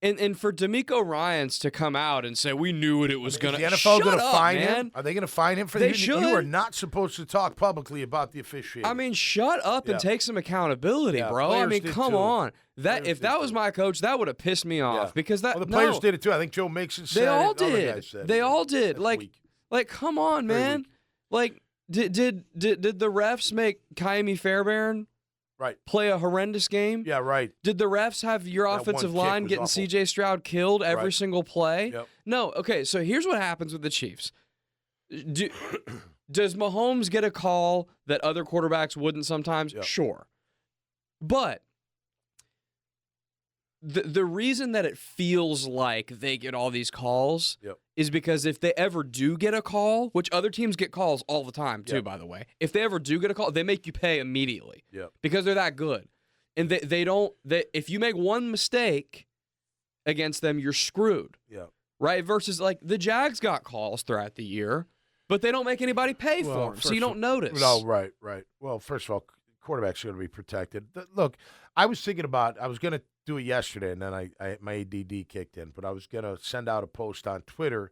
[SPEAKER 2] and for D'Amico Ryans to come out and say we knew it was going to.
[SPEAKER 1] Is the NFL going to fine
[SPEAKER 2] man.
[SPEAKER 1] him? Are they going to fine him for
[SPEAKER 2] that?
[SPEAKER 1] They should. You are not supposed to talk publicly about the officiating.
[SPEAKER 2] I mean, shut up and take some accountability, bro. I mean, come on. If that was my coach, that would have pissed me off because the
[SPEAKER 1] players did it too. I think Joe Mixon said
[SPEAKER 2] they all
[SPEAKER 1] it.
[SPEAKER 2] did. They all did. Like, come on, man. Like, did the refs make Kaimi Fairbairn play a horrendous game?
[SPEAKER 1] Yeah, right.
[SPEAKER 2] Did the refs have your offensive line getting C.J. Stroud killed every single play?
[SPEAKER 1] Yep.
[SPEAKER 2] No. Okay, so here's what happens with the Chiefs. Does Mahomes get a call that other quarterbacks wouldn't sometimes?
[SPEAKER 1] Yep.
[SPEAKER 2] Sure. But the reason that it feels like they get all these calls is because if they ever do get a call, which other teams get calls all the time too, by the way. If they ever do get a call, they make you pay immediately because they're that good. And if you make one mistake against them, you're screwed.
[SPEAKER 1] Yeah.
[SPEAKER 2] Right? Versus like the Jags got calls throughout the year But they don't make anybody pay for them, so you don't notice.
[SPEAKER 1] No, right. Well, first of all, quarterbacks are going to be protected. Look, I was thinking about, I was going to do it yesterday, and then my ADD kicked in, but I was going to send out a post on Twitter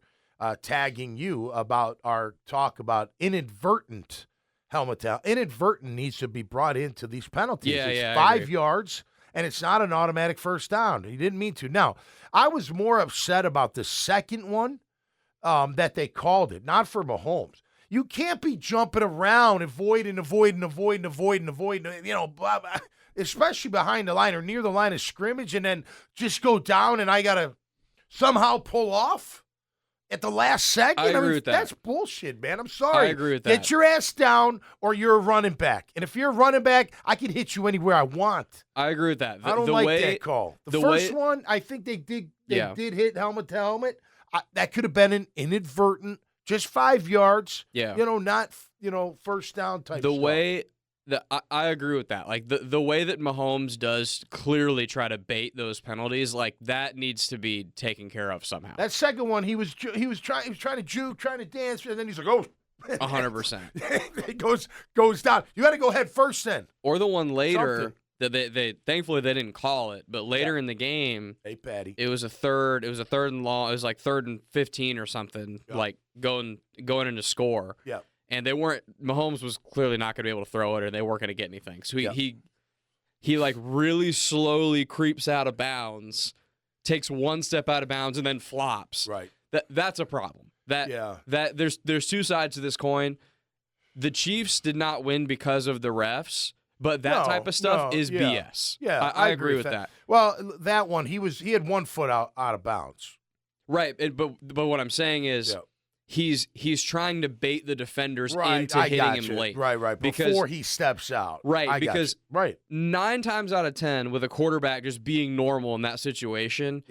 [SPEAKER 1] tagging you about our talk about inadvertent helmet down. Inadvertent needs to be brought into these penalties. It's 5 yards, and it's not an automatic first down. He didn't mean to. Now, I was more upset about the second one that they called it, not for Mahomes. You can't be jumping around, avoiding, blah, blah, especially behind the line or near the line of scrimmage, and then just go down and I got to somehow pull off at the last second.
[SPEAKER 2] I agree with that.
[SPEAKER 1] That's bullshit, man. I'm sorry.
[SPEAKER 2] I agree with that.
[SPEAKER 1] Get your ass down or you're a running back. And if you're a running back, I can hit you anywhere I want.
[SPEAKER 2] I agree with that.
[SPEAKER 1] I don't like that call. The first one, I think they did hit helmet to helmet. That could have been an inadvertent, just 5 yards.
[SPEAKER 2] Yeah.
[SPEAKER 1] Not first down type.
[SPEAKER 2] I agree with that. Like the way that Mahomes does clearly try to bait those penalties, like that needs to be taken care of somehow.
[SPEAKER 1] That second one, he was trying to juke, trying to dance, and then he's like, oh.
[SPEAKER 2] 100%.
[SPEAKER 1] It goes down. You got to go head first then.
[SPEAKER 2] Or the one later that they thankfully they didn't call it, but later in the game,
[SPEAKER 1] hey Patty,
[SPEAKER 2] it was a third and long. It was like 3rd and 15 or something, like going into score.
[SPEAKER 1] Yeah.
[SPEAKER 2] And Mahomes was clearly not going to be able to throw it, or they weren't going to get anything. So he like really slowly creeps out of bounds, takes one step out of bounds, and then flops.
[SPEAKER 1] Right.
[SPEAKER 2] That's a problem. That there's two sides to this coin. The Chiefs did not win because of the refs, but that type of stuff is BS.
[SPEAKER 1] Yeah,
[SPEAKER 2] I agree with that.
[SPEAKER 1] Well, that one he had 1 foot out of bounds.
[SPEAKER 2] Right, but what I'm saying is. Yeah. He's trying to bait the defenders into hitting him late.
[SPEAKER 1] Right. Before he steps out.
[SPEAKER 2] Right, because 9 times out of 10 with a quarterback just being normal in that situation,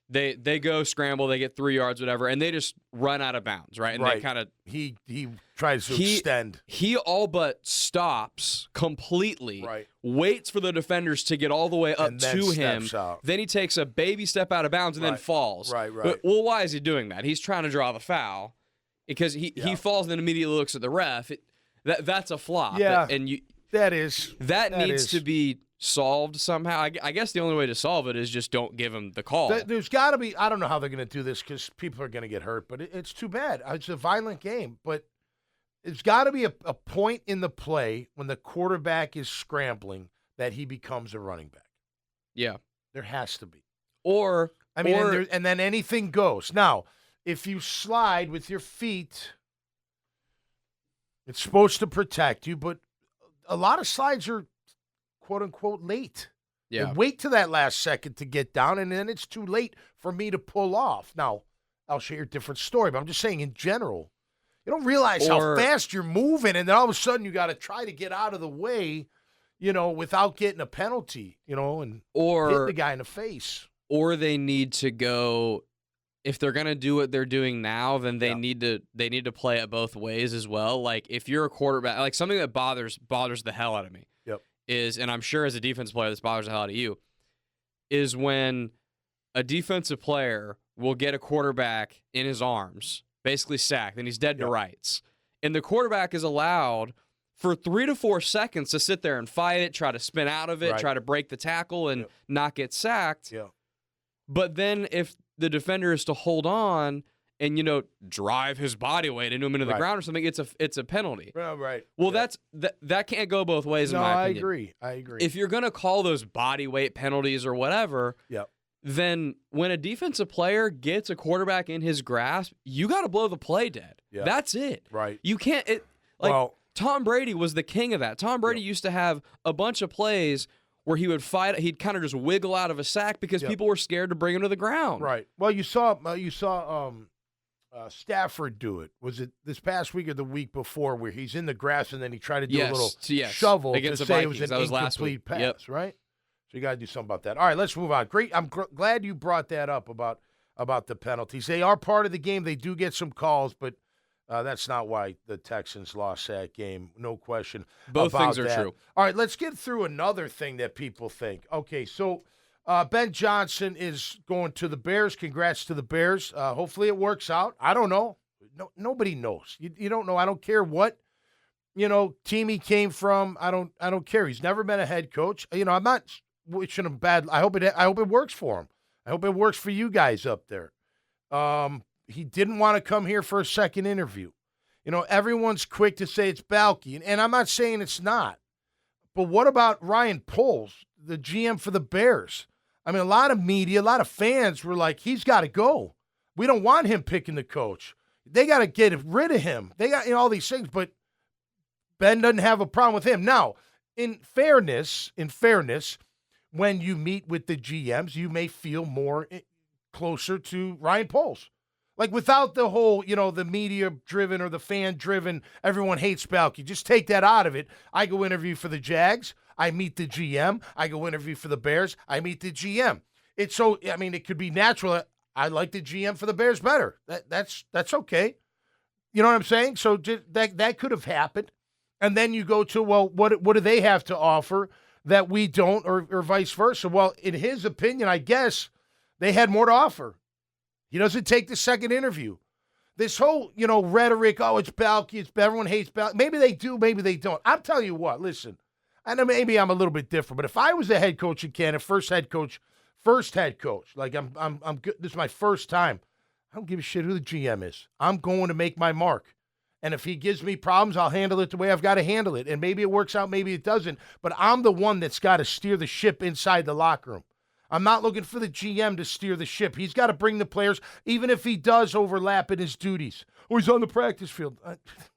[SPEAKER 2] they go scramble, they get 3 yards, whatever, and they just run out of bounds, right? And they kind of
[SPEAKER 1] he tries to extend.
[SPEAKER 2] He all but stops completely.
[SPEAKER 1] Right.
[SPEAKER 2] Waits for the defenders to get all the way up to him.
[SPEAKER 1] Out.
[SPEAKER 2] Then he takes a baby step out of bounds and then falls.
[SPEAKER 1] Right.
[SPEAKER 2] But, well, why is he doing that? He's trying to draw the foul. Because he falls and then immediately looks at the ref. That's a flop.
[SPEAKER 1] Yeah,
[SPEAKER 2] and
[SPEAKER 1] that
[SPEAKER 2] needs to be solved somehow. I guess the only way to solve it is just don't give him the call.
[SPEAKER 1] There's got to be. I don't know how they're going to do this because people are going to get hurt. But it's too bad. It's a violent game. But there's got to be a point in the play when the quarterback is scrambling that he becomes a running back.
[SPEAKER 2] Yeah,
[SPEAKER 1] there has to be.
[SPEAKER 2] And
[SPEAKER 1] then anything goes now. If you slide with your feet, it's supposed to protect you, but a lot of slides are quote-unquote late.
[SPEAKER 2] Yeah.
[SPEAKER 1] They wait to that last second to get down, and then it's too late for me to pull off. Now, I'll share a different story, but I'm just saying in general, you don't realize how fast you're moving, and then all of a sudden you got to try to get out of the way, without getting a penalty, and hit the guy in the face.
[SPEAKER 2] Or they need to go... If they're gonna do what they're doing now, then they need to play it both ways as well. Like if you're a quarterback, like something that bothers the hell out of me is, and I'm sure as a defensive player this bothers the hell out of you, is when a defensive player will get a quarterback in his arms, basically sacked, and he's dead to rights, and the quarterback is allowed for 3 to 4 seconds to sit there and fight it, try to spin out of it, try to break the tackle, and not get sacked.
[SPEAKER 1] Yeah.
[SPEAKER 2] But then if the defender is to hold on and drive his body weight into him into the ground or something, it's a penalty.
[SPEAKER 1] Right.
[SPEAKER 2] Well, that can't go both ways in my opinion.
[SPEAKER 1] I agree.
[SPEAKER 2] If you're gonna call those body weight penalties or whatever, then when a defensive player gets a quarterback in his grasp, you got to blow the play dead. Yeah. That's it.
[SPEAKER 1] Right.
[SPEAKER 2] You can't. Tom Brady was the king of that. Tom Brady used to have a bunch of plays where he would fight, he'd kind of just wiggle out of a sack because people were scared to bring him to the ground.
[SPEAKER 1] Right. Well, you saw Stafford do it. Was it this past week or the week before where he's in the grass and then he tried to do a little shovel
[SPEAKER 2] against
[SPEAKER 1] to
[SPEAKER 2] the
[SPEAKER 1] say
[SPEAKER 2] Vikings.
[SPEAKER 1] it was an incomplete pass, right? So you got to do something about that. All right, let's move on. Great. I'm glad you brought that up about the penalties. They are part of the game. They do get some calls, but that's not why the Texans lost that game. No question.
[SPEAKER 2] Both things are true.
[SPEAKER 1] All right, let's get through another thing that people think. Okay, so Ben Johnson is going to the Bears. Congrats to the Bears. Hopefully it works out. I don't know. nobody knows. You don't know. I don't care what, team he came from. I don't care. He's never been a head coach. I'm not wishing him bad. I hope it works for him. I hope it works for you guys up there. He didn't want to come here for a second interview. Everyone's quick to say it's Balky, and I'm not saying it's not. But what about Ryan Poles, the GM for the Bears? I mean, a lot of media, a lot of fans were like, he's got to go. We don't want him picking the coach. They got to get rid of him. They got all these things, but Ben doesn't have a problem with him. Now, in fairness, when you meet with the GMs, you may feel more closer to Ryan Poles. Like without the whole, the media-driven or the fan-driven, everyone hates Balky. Just take that out of it. I go interview for the Jags. I meet the GM. I go interview for the Bears. I meet the GM. It could be natural. I like the GM for the Bears better. That's okay. You know what I'm saying? So that could have happened. And then you go to, well, what do they have to offer that we don't, or vice versa? Well, in his opinion, I guess they had more to offer. He doesn't take the second interview. This whole, rhetoric, it's Balky, everyone hates Balky. Maybe they do, maybe they don't. I'll tell you what, listen, I know maybe I'm a little bit different, but if I was a head coach in Canada, first head coach, like I'm good, this is my first time, I don't give a shit who the GM is. I'm going to make my mark. And if he gives me problems, I'll handle it the way I've got to handle it. And maybe it works out, maybe it doesn't. But I'm the one that's got to steer the ship inside the locker room. I'm not looking for the GM to steer the ship. He's got to bring the players, even if he does overlap in his duties. Or he's on the practice field.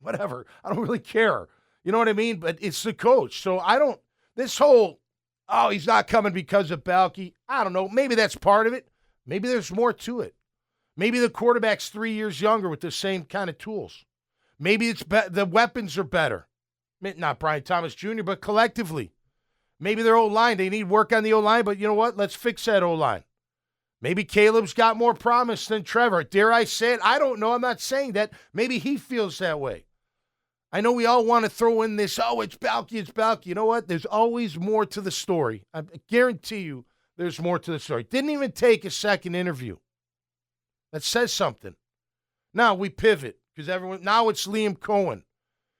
[SPEAKER 1] Whatever. I don't really care. You know what I mean? But it's the coach. So this whole, he's not coming because of Balky. I don't know. Maybe that's part of it. Maybe there's more to it. Maybe the quarterback's 3 years younger with the same kind of tools. Maybe it's the weapons are better. Not Brian Thomas Jr., but collectively. Maybe their O-line, they need work on the O-line, but you know what? Let's fix that O-line. Maybe Caleb's got more promise than Trevor. Dare I say it? I don't know. I'm not saying that. Maybe he feels that way. I know we all want to throw in this, it's Balky, it's Balky. You know what? There's always more to the story. I guarantee you there's more to the story. Didn't even take a second interview. That says something. Now we pivot because now it's Liam Cohen.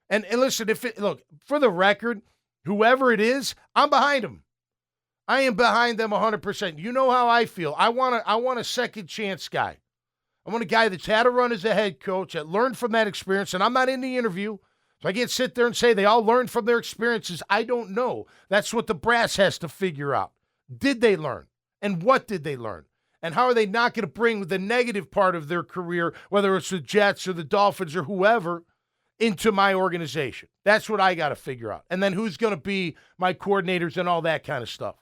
[SPEAKER 1] And listen, for the record, whoever it is, I'm behind him. I am behind them 100%. You know how I feel. I want a second chance guy. I want a guy that's had a run as a head coach, that learned from that experience, and I'm not in the interview, so I can't sit there and say they all learned from their experiences. I don't know. That's what the brass has to figure out. Did they learn? And what did they learn? And how are they not going to bring the negative part of their career, whether it's the Jets or the Dolphins or whoever, into my organization? That's what I got to figure out. And then who's going to be my coordinators and all that kind of stuff.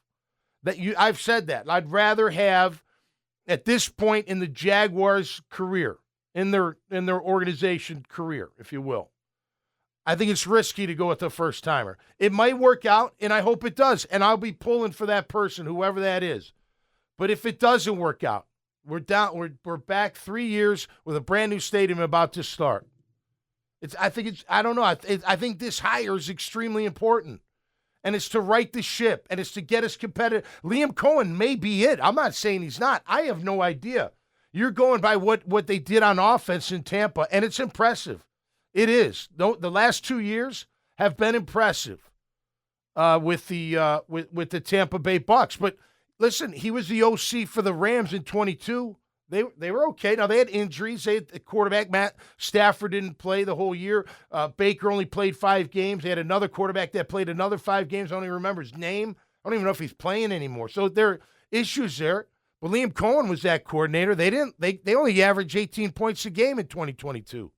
[SPEAKER 1] I've said that. I'd rather have, at this point in the Jaguars' career, in their organization career, if you will, I think it's risky to go with the first-timer. It might work out, and I hope it does, and I'll be pulling for that person, whoever that is. But if it doesn't work out, we're back 3 years with a brand-new stadium about to start. I think this hire is extremely important. And it's to right the ship, and it's to get us competitive. Liam Cohen may be it. I'm not saying he's not. I have no idea. You're going by what they did on offense in Tampa, and it's impressive. It is. The last 2 years have been impressive with the Tampa Bay Bucks. But listen, he was the OC for the Rams in 22. They were okay. Now, they had injuries. They had the quarterback, Matt Stafford, didn't play the whole year. Baker only played 5 games. They had another quarterback that played another 5 games. I don't even remember his name. I don't even know if he's playing anymore. So there are issues there. But Liam Cohen was that coordinator. They only averaged 18 points a game in 2022.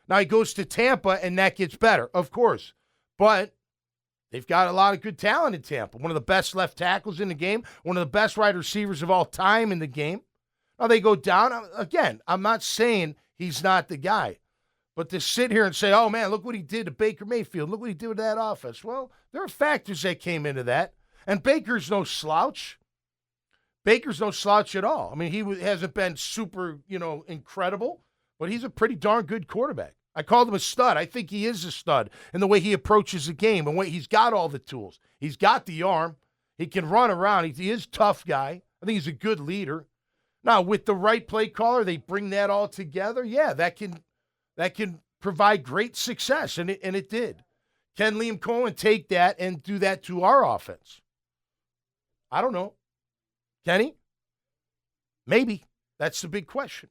[SPEAKER 1] Now he goes to Tampa, and that gets better, of course. But they've got a lot of good talent in Tampa. One of the best left tackles in the game. One of the best wide receivers of all time in the game. Now they go down. Again, I'm not saying he's not the guy. But to sit here and say, oh, man, look what he did to Baker Mayfield. Look what he did with that offense. Well, there are factors that came into that. And Baker's no slouch. Baker's no slouch at all. I mean, he hasn't been super, incredible. But he's a pretty darn good quarterback. I called him a stud. I think he is a stud in the way he approaches the game. And he's got all the tools. He's got the arm. He can run around. He is a tough guy. I think he's a good leader. Now, with the right play caller, they bring that all together. Yeah, that can that can provide great success, and it did. Can Liam Cohen take that and do that to our offense? I don't know. Can he? Maybe. That's the big question.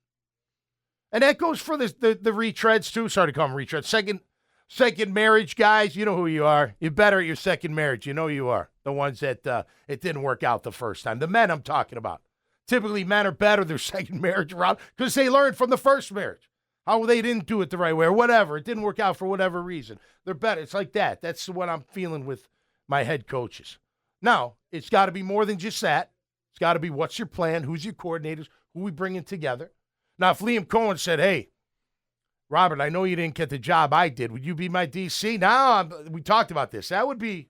[SPEAKER 1] And that goes for the retreads, too. Sorry to call them retreads. Second marriage guys, you know who you are. You're better at your second marriage. You know you are. The ones that it didn't work out the first time. The men I'm talking about. Typically, men are better their second marriage around because they learned from the first marriage how they didn't do it the right way or whatever. It didn't work out for whatever reason. They're better. It's like that. That's what I'm feeling with my head coaches. Now, it's got to be more than just that. It's got to be what's your plan, who's your coordinators, who we bringing together. Now, if Liam Cohen said, hey, Robert, I know you didn't get the job I did. Would you be my DC? Now, we talked about this. I'd be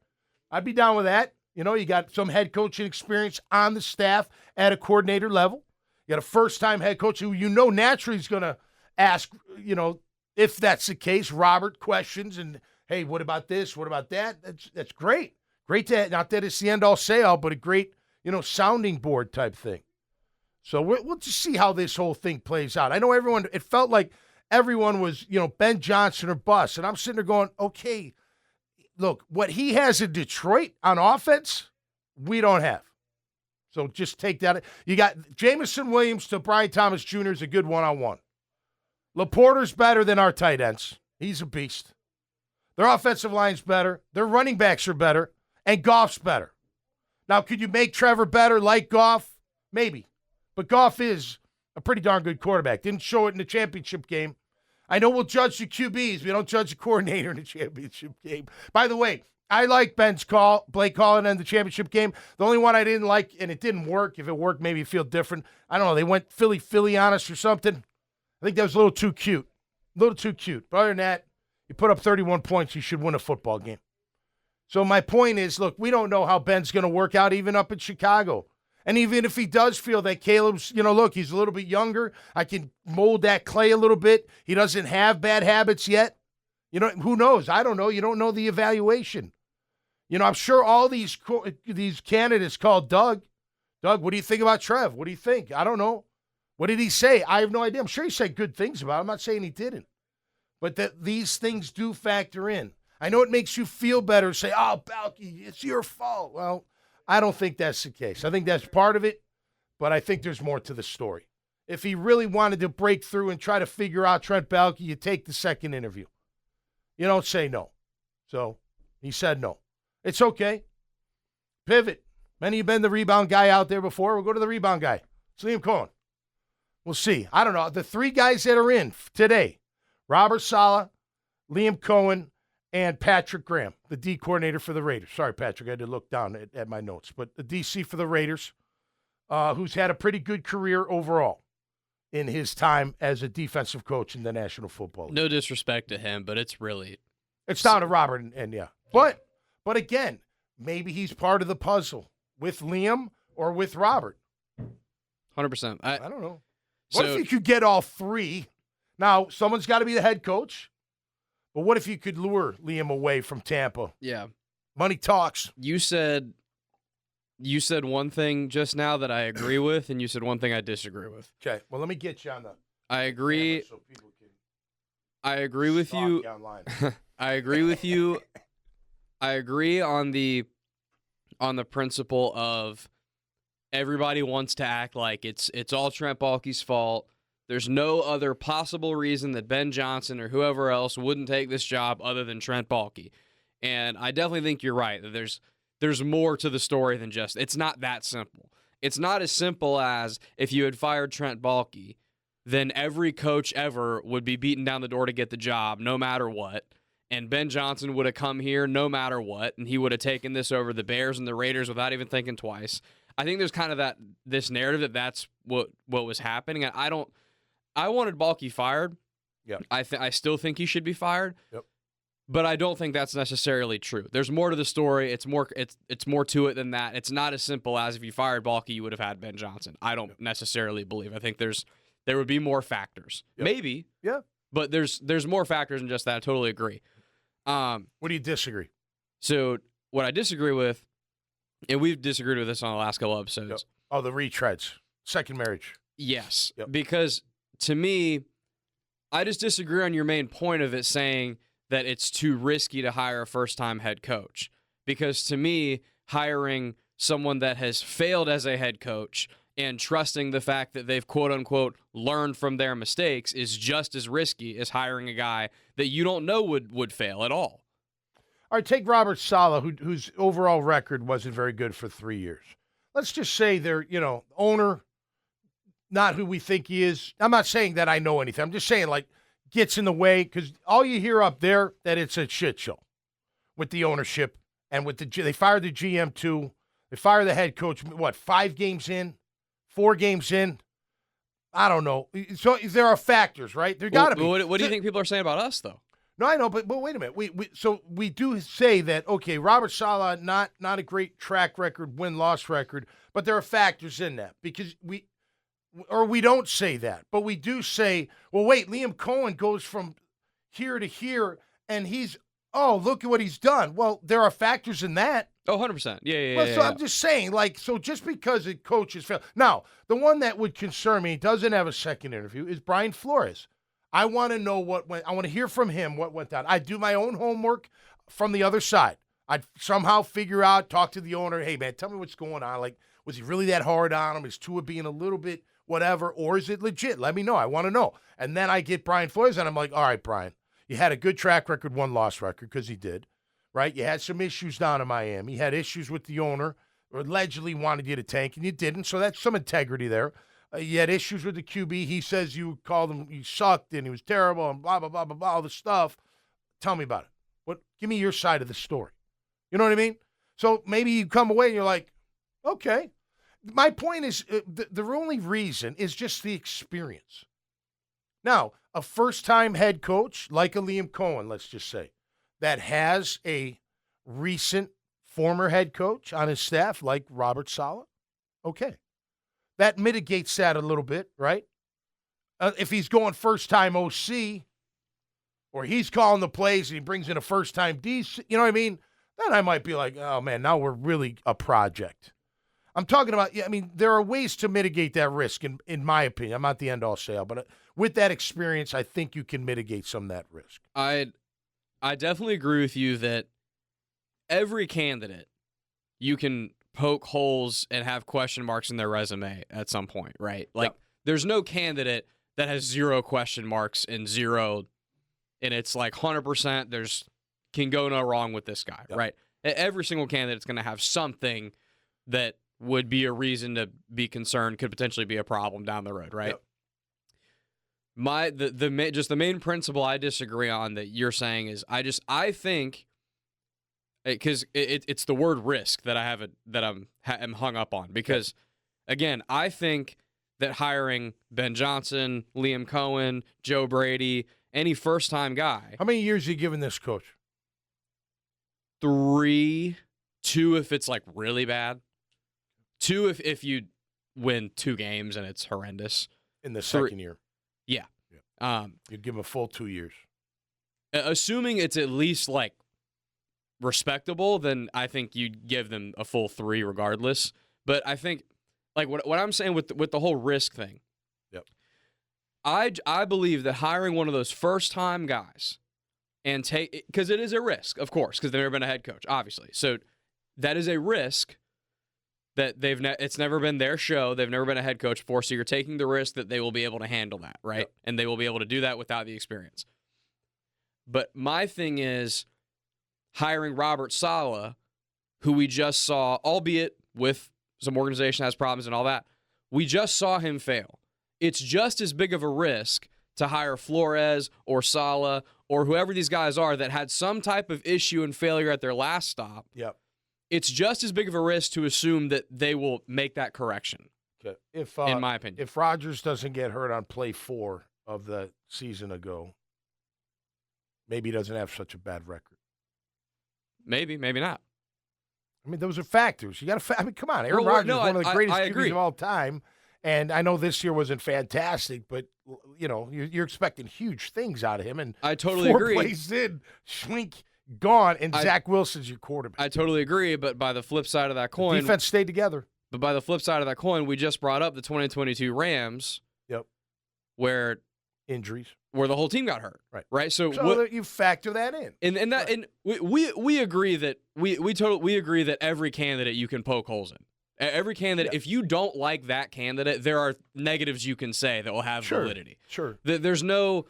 [SPEAKER 1] down with that. You know, you got some head coaching experience on the staff at a coordinator level. You got a first-time head coach who you know naturally is going to ask, you know, if that's the case, Robert questions and, hey, what about this? What about that? That's great. Great to, not that it's the end-all say-all, but a great, you know, sounding board type thing. So we'll just see how this whole thing plays out. I know it felt like everyone was, you know, Ben Johnson or bust. And I'm sitting there going, okay, look, what he has in Detroit on offense, we don't have. So just take that. You got Jamison Williams to Brian Thomas Jr. is a good one-on-one. LaPorta's better than our tight ends. He's a beast. Their offensive line's better. Their running backs are better. And Goff's better. Now, could you make Trevor better like Goff? Maybe. But Goff is a pretty darn good quarterback. Didn't show it in the championship game. I know we'll judge the QBs. We don't judge the coordinator in the championship game. By the way, I like Ben's call, Blake calling in the championship game. The only one I didn't like, and it didn't work. If it worked, maybe it'd feel different. I don't know. They went Philly on us or something. I think that was a little too cute. A little too cute. But other than that, you put up 31 points, you should win a football game. So my point is, look, we don't know how Ben's going to work out even up in Chicago. And even if he does feel that Caleb's, you know, look, he's a little bit younger. I can mold that clay a little bit. He doesn't have bad habits yet. You know, who knows? I don't know. You don't know the evaluation. You know, I'm sure all these candidates called Doug. Doug, what do you think about Trev? What do you think? I don't know. What did he say? I have no idea. I'm sure he said good things about him. I'm not saying he didn't. But that these things do factor in. I know it makes you feel better to say, oh, Balky, it's your fault. Well, I don't think that's the case. I think that's part of it, but I think there's more to the story. If he really wanted to break through and try to figure out Trent Baalke, you take the second interview. You don't say no. So he said no. It's okay. Pivot. Many of you have been the rebound guy out there before. We'll go to the rebound guy. It's Liam Cohen. We'll see. I don't know. The three guys that are in today, Robert Saleh, Liam Cohen, and Patrick Graham, the D coordinator for the Raiders. Sorry, Patrick, I had to look down at my notes. But the DC for the Raiders, who's had a pretty good career overall in his time as a defensive coach in the National Football League.
[SPEAKER 2] No disrespect to him, but it's
[SPEAKER 1] down to Robert and yeah. But again, maybe he's part of the puzzle with Liam or with Robert.
[SPEAKER 2] 100%.
[SPEAKER 1] I don't know. What if you could get all three? Now, someone's got to be the head coach. But what if you could lure Liam away from Tampa?
[SPEAKER 2] Yeah.
[SPEAKER 1] Money talks.
[SPEAKER 2] You said one thing just now that I agree with, and you said one thing I disagree with.
[SPEAKER 1] Okay. Well, let me get you on the
[SPEAKER 2] I agree.
[SPEAKER 1] So people can
[SPEAKER 2] I agree with you. I agree with you. I agree on the principle of everybody wants to act like it's all Trent Baalke's fault. There's no other possible reason that Ben Johnson or whoever else wouldn't take this job other than Trent Baalke. And I definitely think you're right, that there's more to the story than just, it's not that simple. It's not as simple as if you had fired Trent Baalke, then every coach ever would be beaten down the door to get the job no matter what. And Ben Johnson would have come here no matter what, and he would have taken this over the Bears and the Raiders without even thinking twice. I think there's kind of this narrative that's what was happening. And I wanted Baalke fired.
[SPEAKER 1] Yep.
[SPEAKER 2] I still think he should be fired.
[SPEAKER 1] Yep.
[SPEAKER 2] But I don't think that's necessarily true. There's more to the story. It's more to it than that. It's not as simple as if you fired Baalke, you would have had Ben Johnson. I don't necessarily believe. I think there would be more factors.
[SPEAKER 1] Yep.
[SPEAKER 2] Maybe.
[SPEAKER 1] Yeah.
[SPEAKER 2] But there's more factors than just that. I totally agree.
[SPEAKER 1] What do you disagree?
[SPEAKER 2] So what I disagree with, and we've disagreed with this on the last couple episodes.
[SPEAKER 1] Yep. Oh, the retreads. Second marriage.
[SPEAKER 2] Yes.
[SPEAKER 1] Yep.
[SPEAKER 2] Because to me, I just disagree on your main point of it saying that it's too risky to hire a first-time head coach. Because to me, hiring someone that has failed as a head coach and trusting the fact that they've quote-unquote learned from their mistakes is just as risky as hiring a guy that you don't know would fail at all.
[SPEAKER 1] All right, take Robert Saleh, whose overall record wasn't very good for 3 years. Let's just say they're, owner, not who we think he is. I'm not saying that I know anything. I'm just saying, gets in the way, because all you hear up there, that it's a shit show with the ownership and with they fired the GM too. They fired the head coach, 5 games in? 4 games in? I don't know. So there are factors, right? There got to be.
[SPEAKER 2] What do you think people are saying about us, though?
[SPEAKER 1] No, I know, but wait a minute. We do say that, okay, Robert Saleh, not a great track record, win-loss record, but there are factors in that, because we don't say that, but we do say, well, wait, Liam Cohen goes from here to here, and look at what he's done. Well, there are factors in that.
[SPEAKER 2] Oh, 100%. Yeah.
[SPEAKER 1] Well, so I'm just saying, so just because a coach has failed. Now, the one that would concern me, doesn't have a second interview, is Brian Flores. I want to know what went. I want to hear from him what went down. I do my own homework from the other side. I'd somehow figure out, talk to the owner. Hey, man, tell me what's going on. Was he really that hard on him? Is Tua being a little bit whatever, or is it legit? Let me know. I want to know. And then I get Brian Flores, and I'm like, all right, Brian, you had a good track record, 1-loss record, because he did, right? You had some issues down in Miami. You had issues with the owner, or allegedly wanted you to tank, and you didn't, so that's some integrity there. You had issues with the QB. He says you called him, you sucked, and he was terrible, and blah, blah, blah, blah, blah, all this stuff. Tell me about it. Give me your side of the story. You know what I mean? So maybe you come away and you're like, okay. My point is, the only reason is just the experience. Now, a first-time head coach, like a Liam Cohen, let's just say, that has a recent former head coach on his staff, like Robert Saleh, okay. That mitigates that a little bit, right? If he's going first-time OC, or he's calling the plays and he brings in a first-time DC, you know what I mean? Then I might be like, oh, man, now we're really a project. I'm talking about, there are ways to mitigate that risk, in my opinion. I'm not the end-all say-all, but with that experience, I think you can mitigate some of that risk.
[SPEAKER 2] I definitely agree with you that every candidate, you can poke holes and have question marks in their resume at some point, right? There's no candidate that has 0 question marks and 0, and it's 100%, can go no wrong with this guy, right? Every single candidate's going to have something that would be a reason to be concerned, could potentially be a problem down the road, right? Yep. The main principle I disagree on that you're saying is I think, because it's the word risk that I'm hung up on, because again, I think that hiring Ben Johnson, Liam Cohen, Joe Brady, any first-time guy.
[SPEAKER 1] How many years are you giving this coach?
[SPEAKER 2] 3, 2 if it's really bad. 2 if you win 2 games and it's horrendous.
[SPEAKER 1] In the second year.
[SPEAKER 2] Yeah.
[SPEAKER 1] You'd give him a full 2 years.
[SPEAKER 2] Assuming it's at least respectable, then I think you'd give them a full 3 regardless. But I think what I'm saying with the whole risk thing.
[SPEAKER 1] Yep.
[SPEAKER 2] I believe that hiring one of those first-time guys and because it is a risk, of course, because they've never been a head coach, obviously. So that is a risk that it's never been their show. They've never been a head coach before, so you're taking the risk that they will be able to handle that, right? Yep. And they will be able to do that without the experience. But my thing is hiring Robert Saleh, who we just saw, albeit with some organization has problems and all that, we just saw him fail. It's just as big of a risk to hire Flores or Saleh or whoever these guys are that had some type of issue and failure at their last stop.
[SPEAKER 1] Yep.
[SPEAKER 2] It's just as big of a risk to assume that they will make that correction.
[SPEAKER 1] Okay.
[SPEAKER 2] In my opinion.
[SPEAKER 1] If Rodgers doesn't get hurt on play 4 of the season ago, maybe he doesn't have such a bad record.
[SPEAKER 2] Maybe not.
[SPEAKER 1] Those are factors. You got to. Come on, Aaron Rodgers is one of the greatest QBs of all time, and I know this year wasn't fantastic, but you're expecting huge things out of him. And
[SPEAKER 2] I totally
[SPEAKER 1] 4
[SPEAKER 2] agree.
[SPEAKER 1] plays in, Schwink gone, and Zach Wilson's your quarterback.
[SPEAKER 2] I totally agree, but by the flip side of that coin,
[SPEAKER 1] the defense stayed together.
[SPEAKER 2] But by the flip side of that coin, we just brought up the 2022 Rams.
[SPEAKER 1] Yep.
[SPEAKER 2] Where
[SPEAKER 1] injuries.
[SPEAKER 2] where the whole team got hurt. Right. So
[SPEAKER 1] you factor that in.
[SPEAKER 2] And we agree that we agree that every candidate you can poke holes in. Every candidate, if you don't like that candidate, there are negatives you can say that will have validity.
[SPEAKER 1] Sure.
[SPEAKER 2] There's no,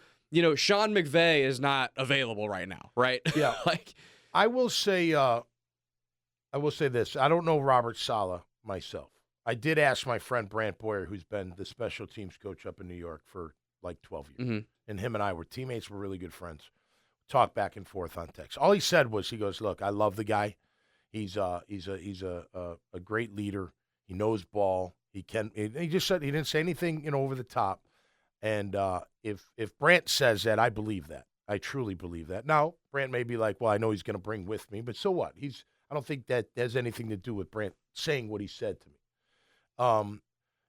[SPEAKER 2] Sean McVay is not available right now, right?
[SPEAKER 1] Yeah. I will say this. I don't know Robert Saleh myself. I did ask my friend Brant Boyer, who's been the special teams coach up in New York for like 12 years.
[SPEAKER 2] Mm-hmm.
[SPEAKER 1] And him and I were teammates, were really good friends. Talk back and forth on text. All he said was, he goes, "Look, I love the guy. He's a great leader. He knows ball. He just said, he didn't say anything, over the top. And if Brant says that, I believe that. I truly believe that. Now, Brant may be like, well, I know he's going to bring with me, but so what? I don't think that has anything to do with Brant saying what he said to me.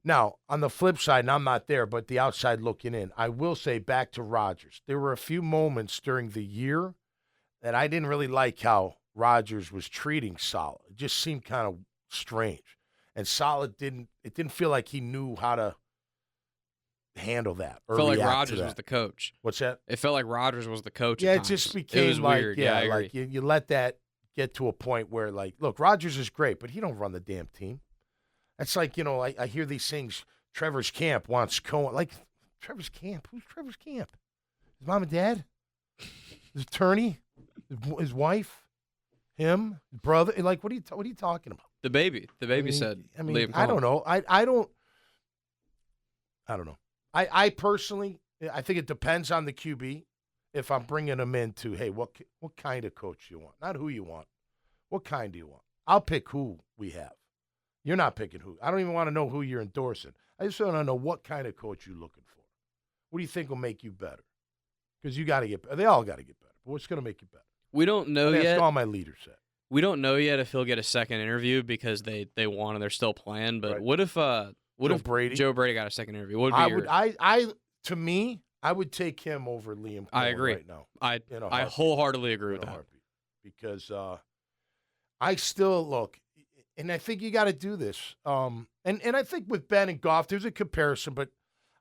[SPEAKER 1] Now, on the flip side, and I'm not there, but the outside looking in, I will say, back to Rodgers, there were a few moments during the year that I didn't really like how Rodgers was treating Saleh. It just seemed kind of strange. And Saleh didn't feel like he knew how to handle that. Or
[SPEAKER 2] it felt like
[SPEAKER 1] react
[SPEAKER 2] Rodgers
[SPEAKER 1] to that.
[SPEAKER 2] was the coach.
[SPEAKER 1] What's that?
[SPEAKER 2] It felt like Rodgers was the coach.
[SPEAKER 1] Yeah,
[SPEAKER 2] at
[SPEAKER 1] it
[SPEAKER 2] times.
[SPEAKER 1] just became
[SPEAKER 2] it was
[SPEAKER 1] like,
[SPEAKER 2] weird.
[SPEAKER 1] yeah,
[SPEAKER 2] I agree.
[SPEAKER 1] like you let that get to a point where, like, look, Rodgers is great, but he don't run the damn team. That's like, I hear these things. Trevor's camp wants Cohen. Like, Trevor's camp? Who's Trevor's camp? His mom and dad? His attorney? His wife? Him? His brother? Like, what are you talking about?
[SPEAKER 2] The baby. The baby said.
[SPEAKER 1] I mean, I don't know. I don't know. I personally, I think it depends on the QB. If I'm bringing him into, hey, what kind of coach you want? Not who you want. What kind do you want? I'll pick who we have. You're not picking who. I don't even want to know who you're endorsing. I just want to know what kind of coach you're looking for. What do you think will make you better? Because you got to get better. They all got to get better. But what's going to make you better?
[SPEAKER 2] We don't know
[SPEAKER 1] yet.
[SPEAKER 2] yet.
[SPEAKER 1] All my leaders said.
[SPEAKER 2] We don't know yet if he'll get a second interview because they won and they're still playing. But what if Joe Brady got a second interview? What would be
[SPEAKER 1] to me, I would take him over Liam Cohen.
[SPEAKER 2] I agree.
[SPEAKER 1] Right now.
[SPEAKER 2] I wholeheartedly agree with that.
[SPEAKER 1] Because I still look. And I think you got to do this. And I think with Ben and Goff, there's a comparison, but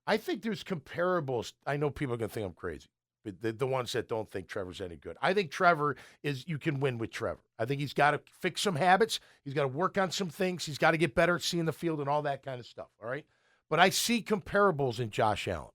[SPEAKER 1] I think there's comparables. I know people are going to think I'm crazy, but the ones that don't think Trevor's any good. I think Trevor you can win with Trevor. I think he's got to fix some habits. He's got to work on some things. He's got to get better at seeing the field and all that kind of stuff, all right? But I see comparables in Josh Allen.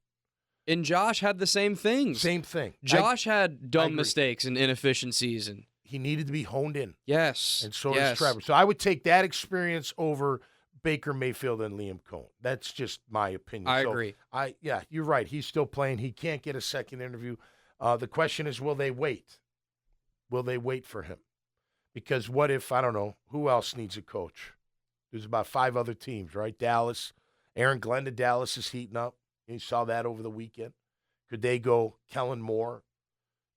[SPEAKER 2] And Josh had the same things.
[SPEAKER 1] Same thing.
[SPEAKER 2] Josh had dumb mistakes and inefficiencies and
[SPEAKER 1] he needed to be honed in.
[SPEAKER 2] Yes.
[SPEAKER 1] And so does Trevor. So I would take that experience over Baker Mayfield and Liam Cohen. That's just my opinion.
[SPEAKER 2] I agree.
[SPEAKER 1] Yeah, you're right. He's still playing. He can't get a second interview. The question is, will they wait? Will they wait for him? Because what if, I don't know, who else needs a coach? There's about 5 other teams, right? Dallas. Aaron Glenn to Dallas is heating up. You saw that over the weekend. Could they go Kellen Moore?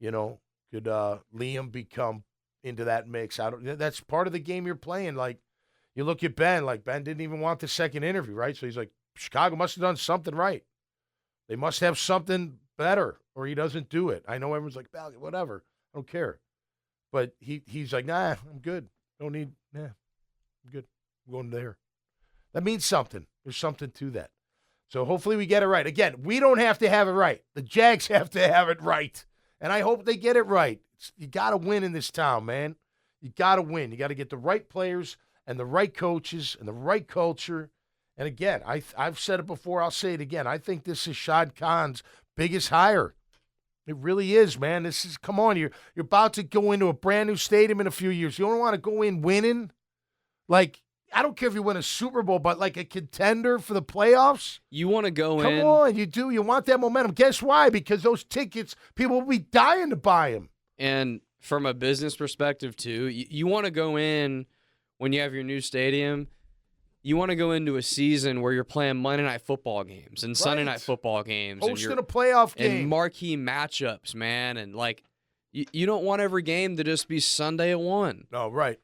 [SPEAKER 1] Could Liam become into that mix? That's part of the game you're playing. Like, you look at Ben, like Ben didn't even want the second interview, right? So he's like, Chicago must have done something right. They must have something better, or he doesn't do it. I know everyone's like, whatever, I don't care. But he's like, nah, I'm good. I'm good. I'm going there. That means something. There's something to that. So hopefully we get it right. Again, we don't have to have it right. The Jags have to have it right. And I hope they get it right. You got to win in this town, man. You got to win. You got to get the right players and the right coaches and the right culture. And again, I've said it before. I'll say it again. I think this is Shad Khan's biggest hire. It really is, man. Come on. You're about to go into a brand new stadium in a few years. You don't want to go in winning. Like, I don't care if you win a Super Bowl, but like a contender for the playoffs.
[SPEAKER 2] You want to go in.
[SPEAKER 1] Come on, you do. You want that momentum. Guess why? Because those tickets, people will be dying to buy them.
[SPEAKER 2] And from a business perspective, too, you want to go in when you have your new stadium. You want to go into a season where you're playing Monday Night Football games and Sunday Night Football games.
[SPEAKER 1] Hosting a playoff game.
[SPEAKER 2] And marquee matchups, man. And, like, you don't want every game to just be Sunday at 1.
[SPEAKER 1] No, right.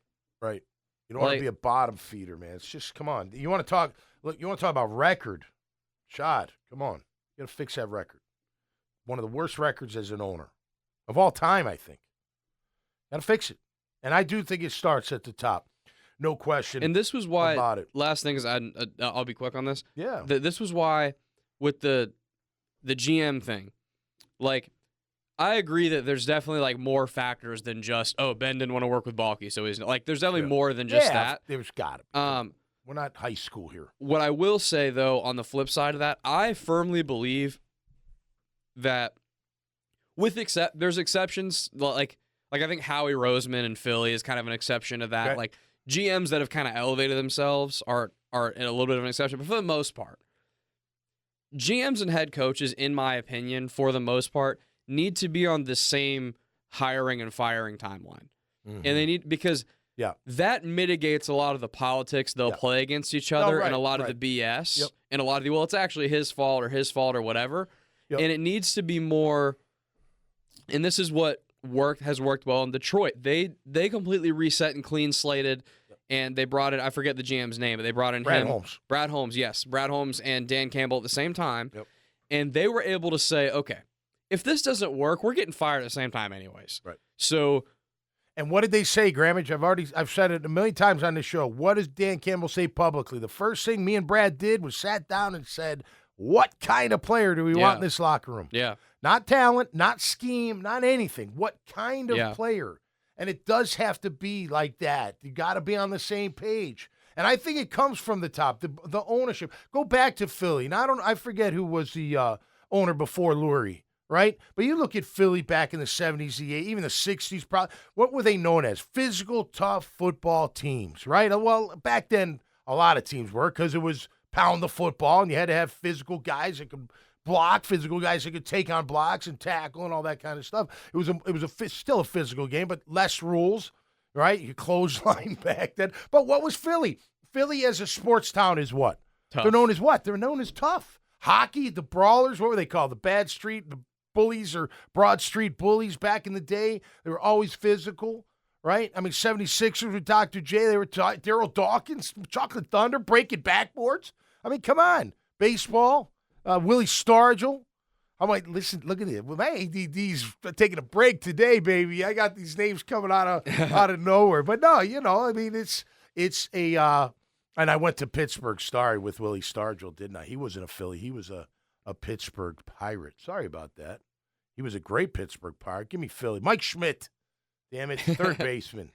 [SPEAKER 1] You don't want to be a bottom feeder, man. It's just, come on. You want to talk about record. Shad, come on. You got to fix that record. One of the worst records as an owner of all time, I think. Got to fix it. And I do think it starts at the top. No question.
[SPEAKER 2] And this was why,
[SPEAKER 1] about it.
[SPEAKER 2] Last thing is, I'll be quick on this.
[SPEAKER 1] Yeah.
[SPEAKER 2] This was why with the GM thing, like, I agree that there's definitely like more factors than just, Ben didn't want to work with Balky, so he's like, there's definitely more than just that.
[SPEAKER 1] There's got to be. We're not high school here.
[SPEAKER 2] What I will say, though, on the flip side of that, I firmly believe that there's exceptions, like I think Howie Roseman in Philly is kind of an exception to that.
[SPEAKER 1] Okay.
[SPEAKER 2] Like GMs that have kind of elevated themselves are in a little bit of an exception, but for the most part, GMs and head coaches, in my opinion, for the most part, need to be on the same hiring and firing timeline. Mm-hmm. And they need, because that mitigates a lot of the politics they'll play against each other and a lot of the BS and a lot of the, it's actually his fault or whatever. Yep. And it needs to be more, and this is what has worked well in Detroit. They completely reset and clean slated, and they brought in, I forget the GM's name, but they brought in
[SPEAKER 1] Holmes.
[SPEAKER 2] Brad Holmes, yes. Brad Holmes and Dan Campbell at the same time. Yep. And they were able to say, okay, if this doesn't work, we're getting fired at the same time anyways.
[SPEAKER 1] Right.
[SPEAKER 2] So,
[SPEAKER 1] and what did they say, Grammage? I've said it a million times on this show. What does Dan Campbell say publicly? The first thing me and Brad did was sat down and said, what kind of player do we want in this locker room?
[SPEAKER 2] Yeah.
[SPEAKER 1] Not talent, not scheme, not anything. What kind of player? And it does have to be like that. You got to be on the same page. And I think it comes from the top, the ownership. Go back to Philly. Now, I forget who was the owner before Lurie, right? But you look at Philly back in the 70s, even the 60s, probably. What were they known as? Physical, tough football teams, right? Well, back then, a lot of teams were, because it was pound the football, and you had to have physical guys that could block, physical guys that could take on blocks and tackle and all that kind of stuff. It was still a physical game, but less rules, right? You clothesline back then. But what was Philly? Philly as a sports town is what?
[SPEAKER 2] Tough.
[SPEAKER 1] They're known as what? They're known as tough. Hockey, the Brawlers, what were they called? The Bad Street, the Bullies, or Broad Street Bullies back in the day. They were always physical, right? I mean, 76ers with Dr. J, they were Daryl Dawkins, Chocolate Thunder, breaking backboards. I mean, come on. Baseball, Willie Stargell. I'm like, listen, look at it. Well, my ADD's taking a break today, baby. I got these names coming out of nowhere. But no, I mean, it's a and I went to Pittsburgh Star with Willie Stargell, didn't I? He wasn't a Philly. He was a Pittsburgh Pirate. Sorry about that. He was a great Pittsburgh Pirate. Give me Philly. Mike Schmidt. Damn it, third baseman.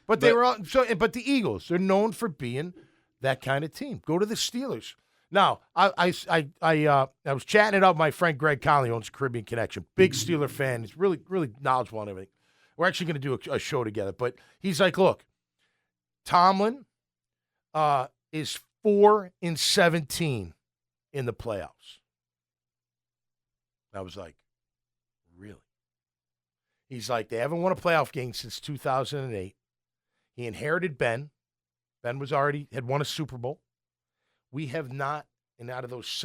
[SPEAKER 1] But they were all, but the Eagles, they're known for being that kind of team. Go to the Steelers. Now, I was chatting it up with my friend Greg Conley, owns Caribbean Connection. Big Steeler fan. He's really, really knowledgeable on everything. We're actually going to do a show together. But he's like, look, Tomlin is 4-17 in the playoffs. I was like, really? He's like, they haven't won a playoff game since 2008. He inherited Ben. Ben had won a Super Bowl. We have not, and out of those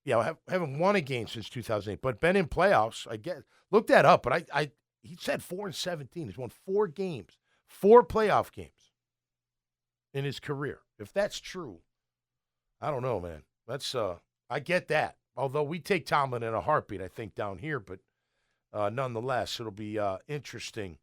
[SPEAKER 1] haven't won a game since 2008, but been in playoffs. I guess look that up, but he said 4-17. He's won 4 games, 4 playoff games in his career. If that's true, I don't know, man. That's I get that. Although we take Tomlin in a heartbeat, I think down here, but nonetheless, it'll be interesting.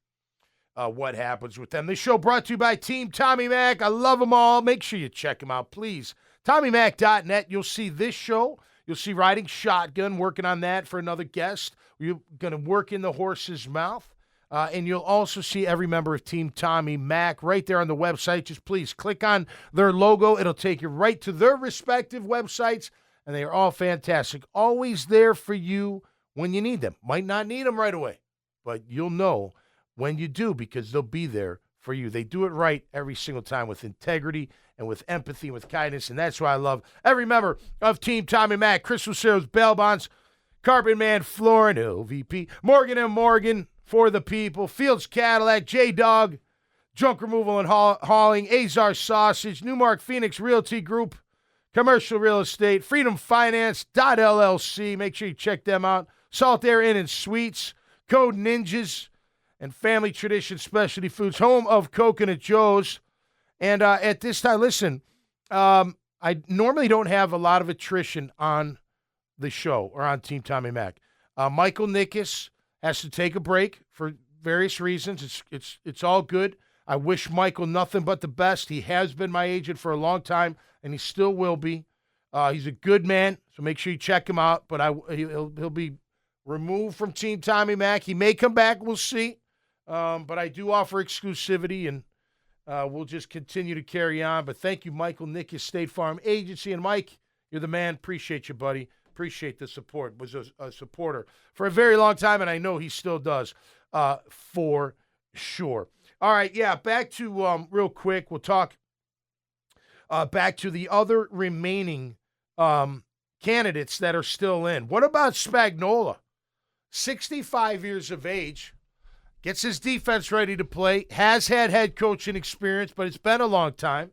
[SPEAKER 1] What happens with them. This show brought to you by Team Tommy Mac. I love them all. Make sure you check them out, please. TommyMac.net. You'll see this show. You'll see Riding Shotgun, working on that for another guest. You're going to work in the horse's mouth. And you'll also see every member of Team Tommy Mac right there on the website. Just please click on their logo. It'll take you right to their respective websites. And they are all fantastic. Always there for you when you need them. Might not need them right away, but you'll know when you do, because they'll be there for you. They do it right every single time with integrity and with empathy and with kindness, and that's why I love every member of Team Tommy Mac. Chris Lucero's Bail Bonds, Carpet Man Flooring, OVP, Morgan & Morgan for the people, Fields Cadillac, J-Dog, Junk Removal and Hauling, Azar Sausage, Newmark Phoenix Realty Group, Commercial Real Estate, Freedom Finance, .LLC. Make sure you check them out. Salt Air Inn and Suites, Code Ninjas, and Family Tradition Specialty Foods, home of Coconut Joe's. And at this time, listen, I normally don't have a lot of attrition on the show or on Team Tommy Mac. Michael Nickus has to take a break for various reasons. It's all good. I wish Michael nothing but the best. He has been my agent for a long time, and he still will be. He's a good man, so make sure you check him out. But he'll be removed from Team Tommy Mac. He may come back. We'll see. But I do offer exclusivity, and we'll just continue to carry on. But thank you, Michael Nickus, State Farm Agency. And, Mike, you're the man. Appreciate you, buddy. Appreciate the support. Was a supporter for a very long time, and I know he still does for sure. All right, yeah, back to real quick. We'll talk back to the other remaining candidates that are still in. What about Spagnuolo? 65 years of age, gets his defense ready to play, has had head coaching experience, but it's been a long time.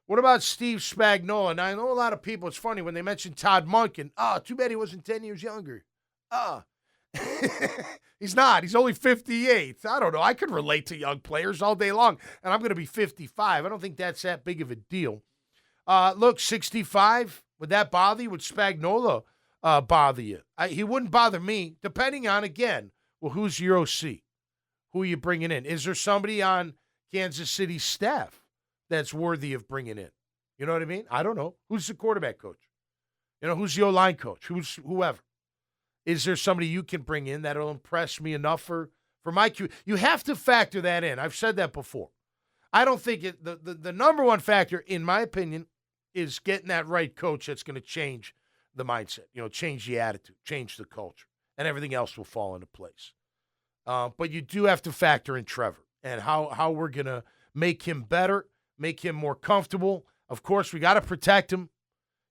[SPEAKER 1] What about Steve Spagnuolo? And I know a lot of people, it's funny when they mention Todd Monken. Too bad he wasn't 10 years younger. He's not. He's only 58. I don't know. I could relate to young players all day long, and I'm going to be 55. I don't think that's that big of a deal. Look, 65, would that bother you? Would Spagnuolo bother you? He wouldn't bother me, depending on, again, well, who's your OC? Who are you bringing in? Is there somebody on Kansas City's staff that's worthy of bringing in? You know what I mean? I don't know. Who's the quarterback coach? Who's the O-line coach? Who's whoever? Is there somebody you can bring in that'll impress me enough for my Q? You have to factor that in. I've said that before. I don't think the number one factor, in my opinion, is getting that right coach that's going to change the mindset, change the attitude, change the culture, and everything else will fall into place. But you do have to factor in Trevor and how we're going to make him better, make him more comfortable. Of course, we got to protect him.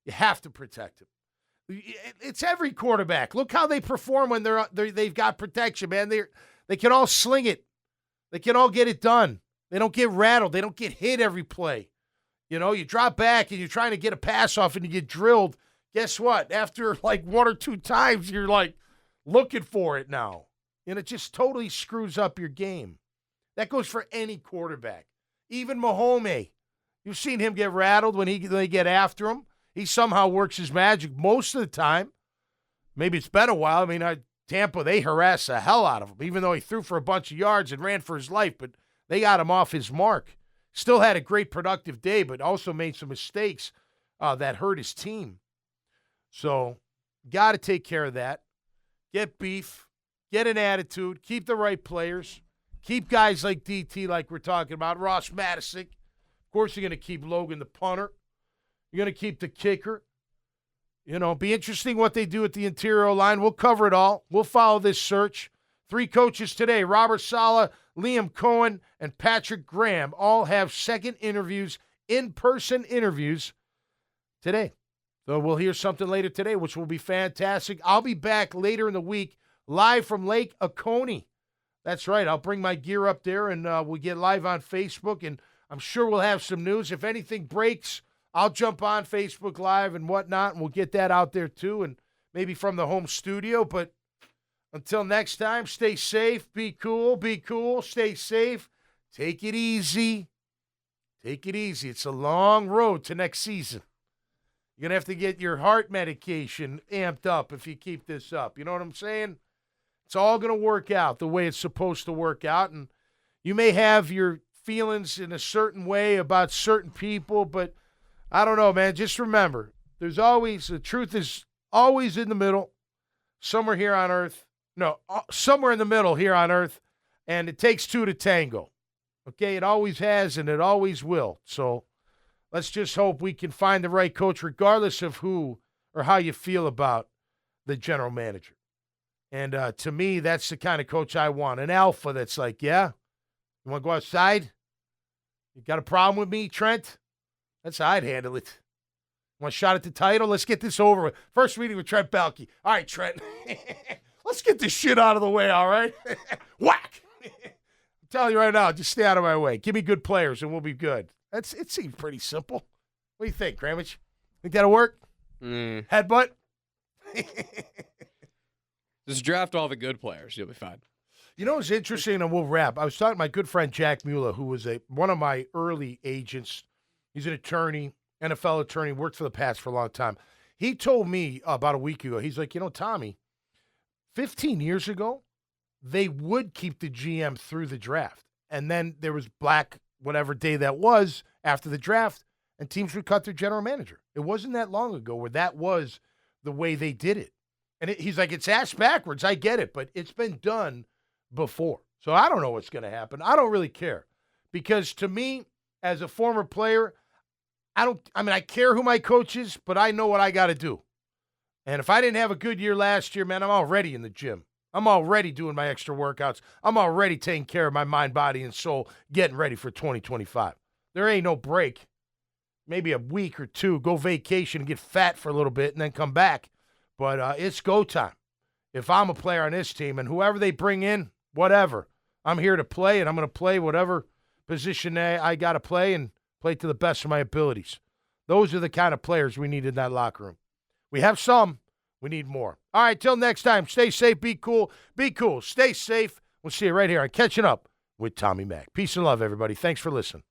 [SPEAKER 1] You have to protect him. It's every quarterback. Look how they perform when they've got protection, man. They can all sling it. They can all get it done. They don't get rattled. They don't get hit every play. You drop back and you're trying to get a pass off and you get drilled. Guess what? After like one or two times, you're like looking for it now. And it just totally screws up your game. That goes for any quarterback. Even Mahomes. You've seen him get rattled when they get after him. He somehow works his magic most of the time. Maybe it's been a while. I mean, Tampa, they harassed the hell out of him, even though he threw for a bunch of yards and ran for his life, but they got him off his mark. Still had a great productive day, but also made some mistakes that hurt his team. So, got to take care of that. Get beef. Get an attitude. Keep the right players. Keep guys like DT, like we're talking about. Ross Madisick. Of course, you're going to keep Logan the punter. You're going to keep the kicker. Be interesting what they do at the interior line. We'll cover it all. We'll follow this search. 3 coaches today, Robert Saleh, Liam Cohen, and Patrick Graham, all have second interviews, in-person interviews today. So we'll hear something later today, which will be fantastic. I'll be back later in the week, live from Lake Oconee. That's right. I'll bring my gear up there, and we'll get live on Facebook, and I'm sure we'll have some news. If anything breaks, I'll jump on Facebook Live and whatnot, and we'll get that out there too, and maybe from the home studio. But until next time, stay safe, be cool, stay safe, take it easy. Take it easy. It's a long road to next season. You're going to have to get your heart medication amped up if you keep this up. You know what I'm saying? It's all going to work out the way it's supposed to work out, and you may have your feelings in a certain way about certain people, but I don't know, man. Just remember, the truth is always in the middle, somewhere here on earth. No, somewhere in the middle here on earth, and it takes 2 to tango. Okay, it always has and it always will. So let's just hope we can find the right coach regardless of who or how you feel about the general manager. And to me, that's the kind of coach I want, an alpha that's like, yeah, you want to go outside? You got a problem with me, Trent? That's how I'd handle it. Want a shot at the title? Let's get this over with. First meeting with Trent Baalke. All right, Trent. Let's get this shit out of the way, all right? Whack! I'm telling you right now, just stay out of my way. Give me good players, and we'll be good. It seems pretty simple. What do you think, Kramich? Think that'll work? Headbutt?
[SPEAKER 2] Just draft all the good players. You'll be fine.
[SPEAKER 1] You know what's interesting, and we'll wrap. I was talking to my good friend Jack Mueller, who was one of my early agents. He's an attorney, NFL attorney, worked for the Pats for a long time. He told me about a week ago, he's like, Tommy, 15 years ago, they would keep the GM through the draft. And then there was black, whatever day that was, after the draft, and teams would cut their general manager. It wasn't that long ago where that was the way they did it. And he's like, it's ass backwards. I get it, but it's been done before. So I don't know what's going to happen. I don't really care. Because to me, as a former player, I care who my coach is, but I know what I got to do. And if I didn't have a good year last year, man, I'm already in the gym. I'm already doing my extra workouts. I'm already taking care of my mind, body, and soul, getting ready for 2025. There ain't no break. Maybe a week or two, go vacation and get fat for a little bit and then come back. But it's go time. If I'm a player on this team and whoever they bring in, whatever, I'm here to play, and I'm going to play whatever position I got to play and play to the best of my abilities. Those are the kind of players we need in that locker room. We have some. We need more. All right, till next time, stay safe, be cool. Be cool. Stay safe. We'll see you right here on Catching Up with Tommy Mack. Peace and love, everybody. Thanks for listening.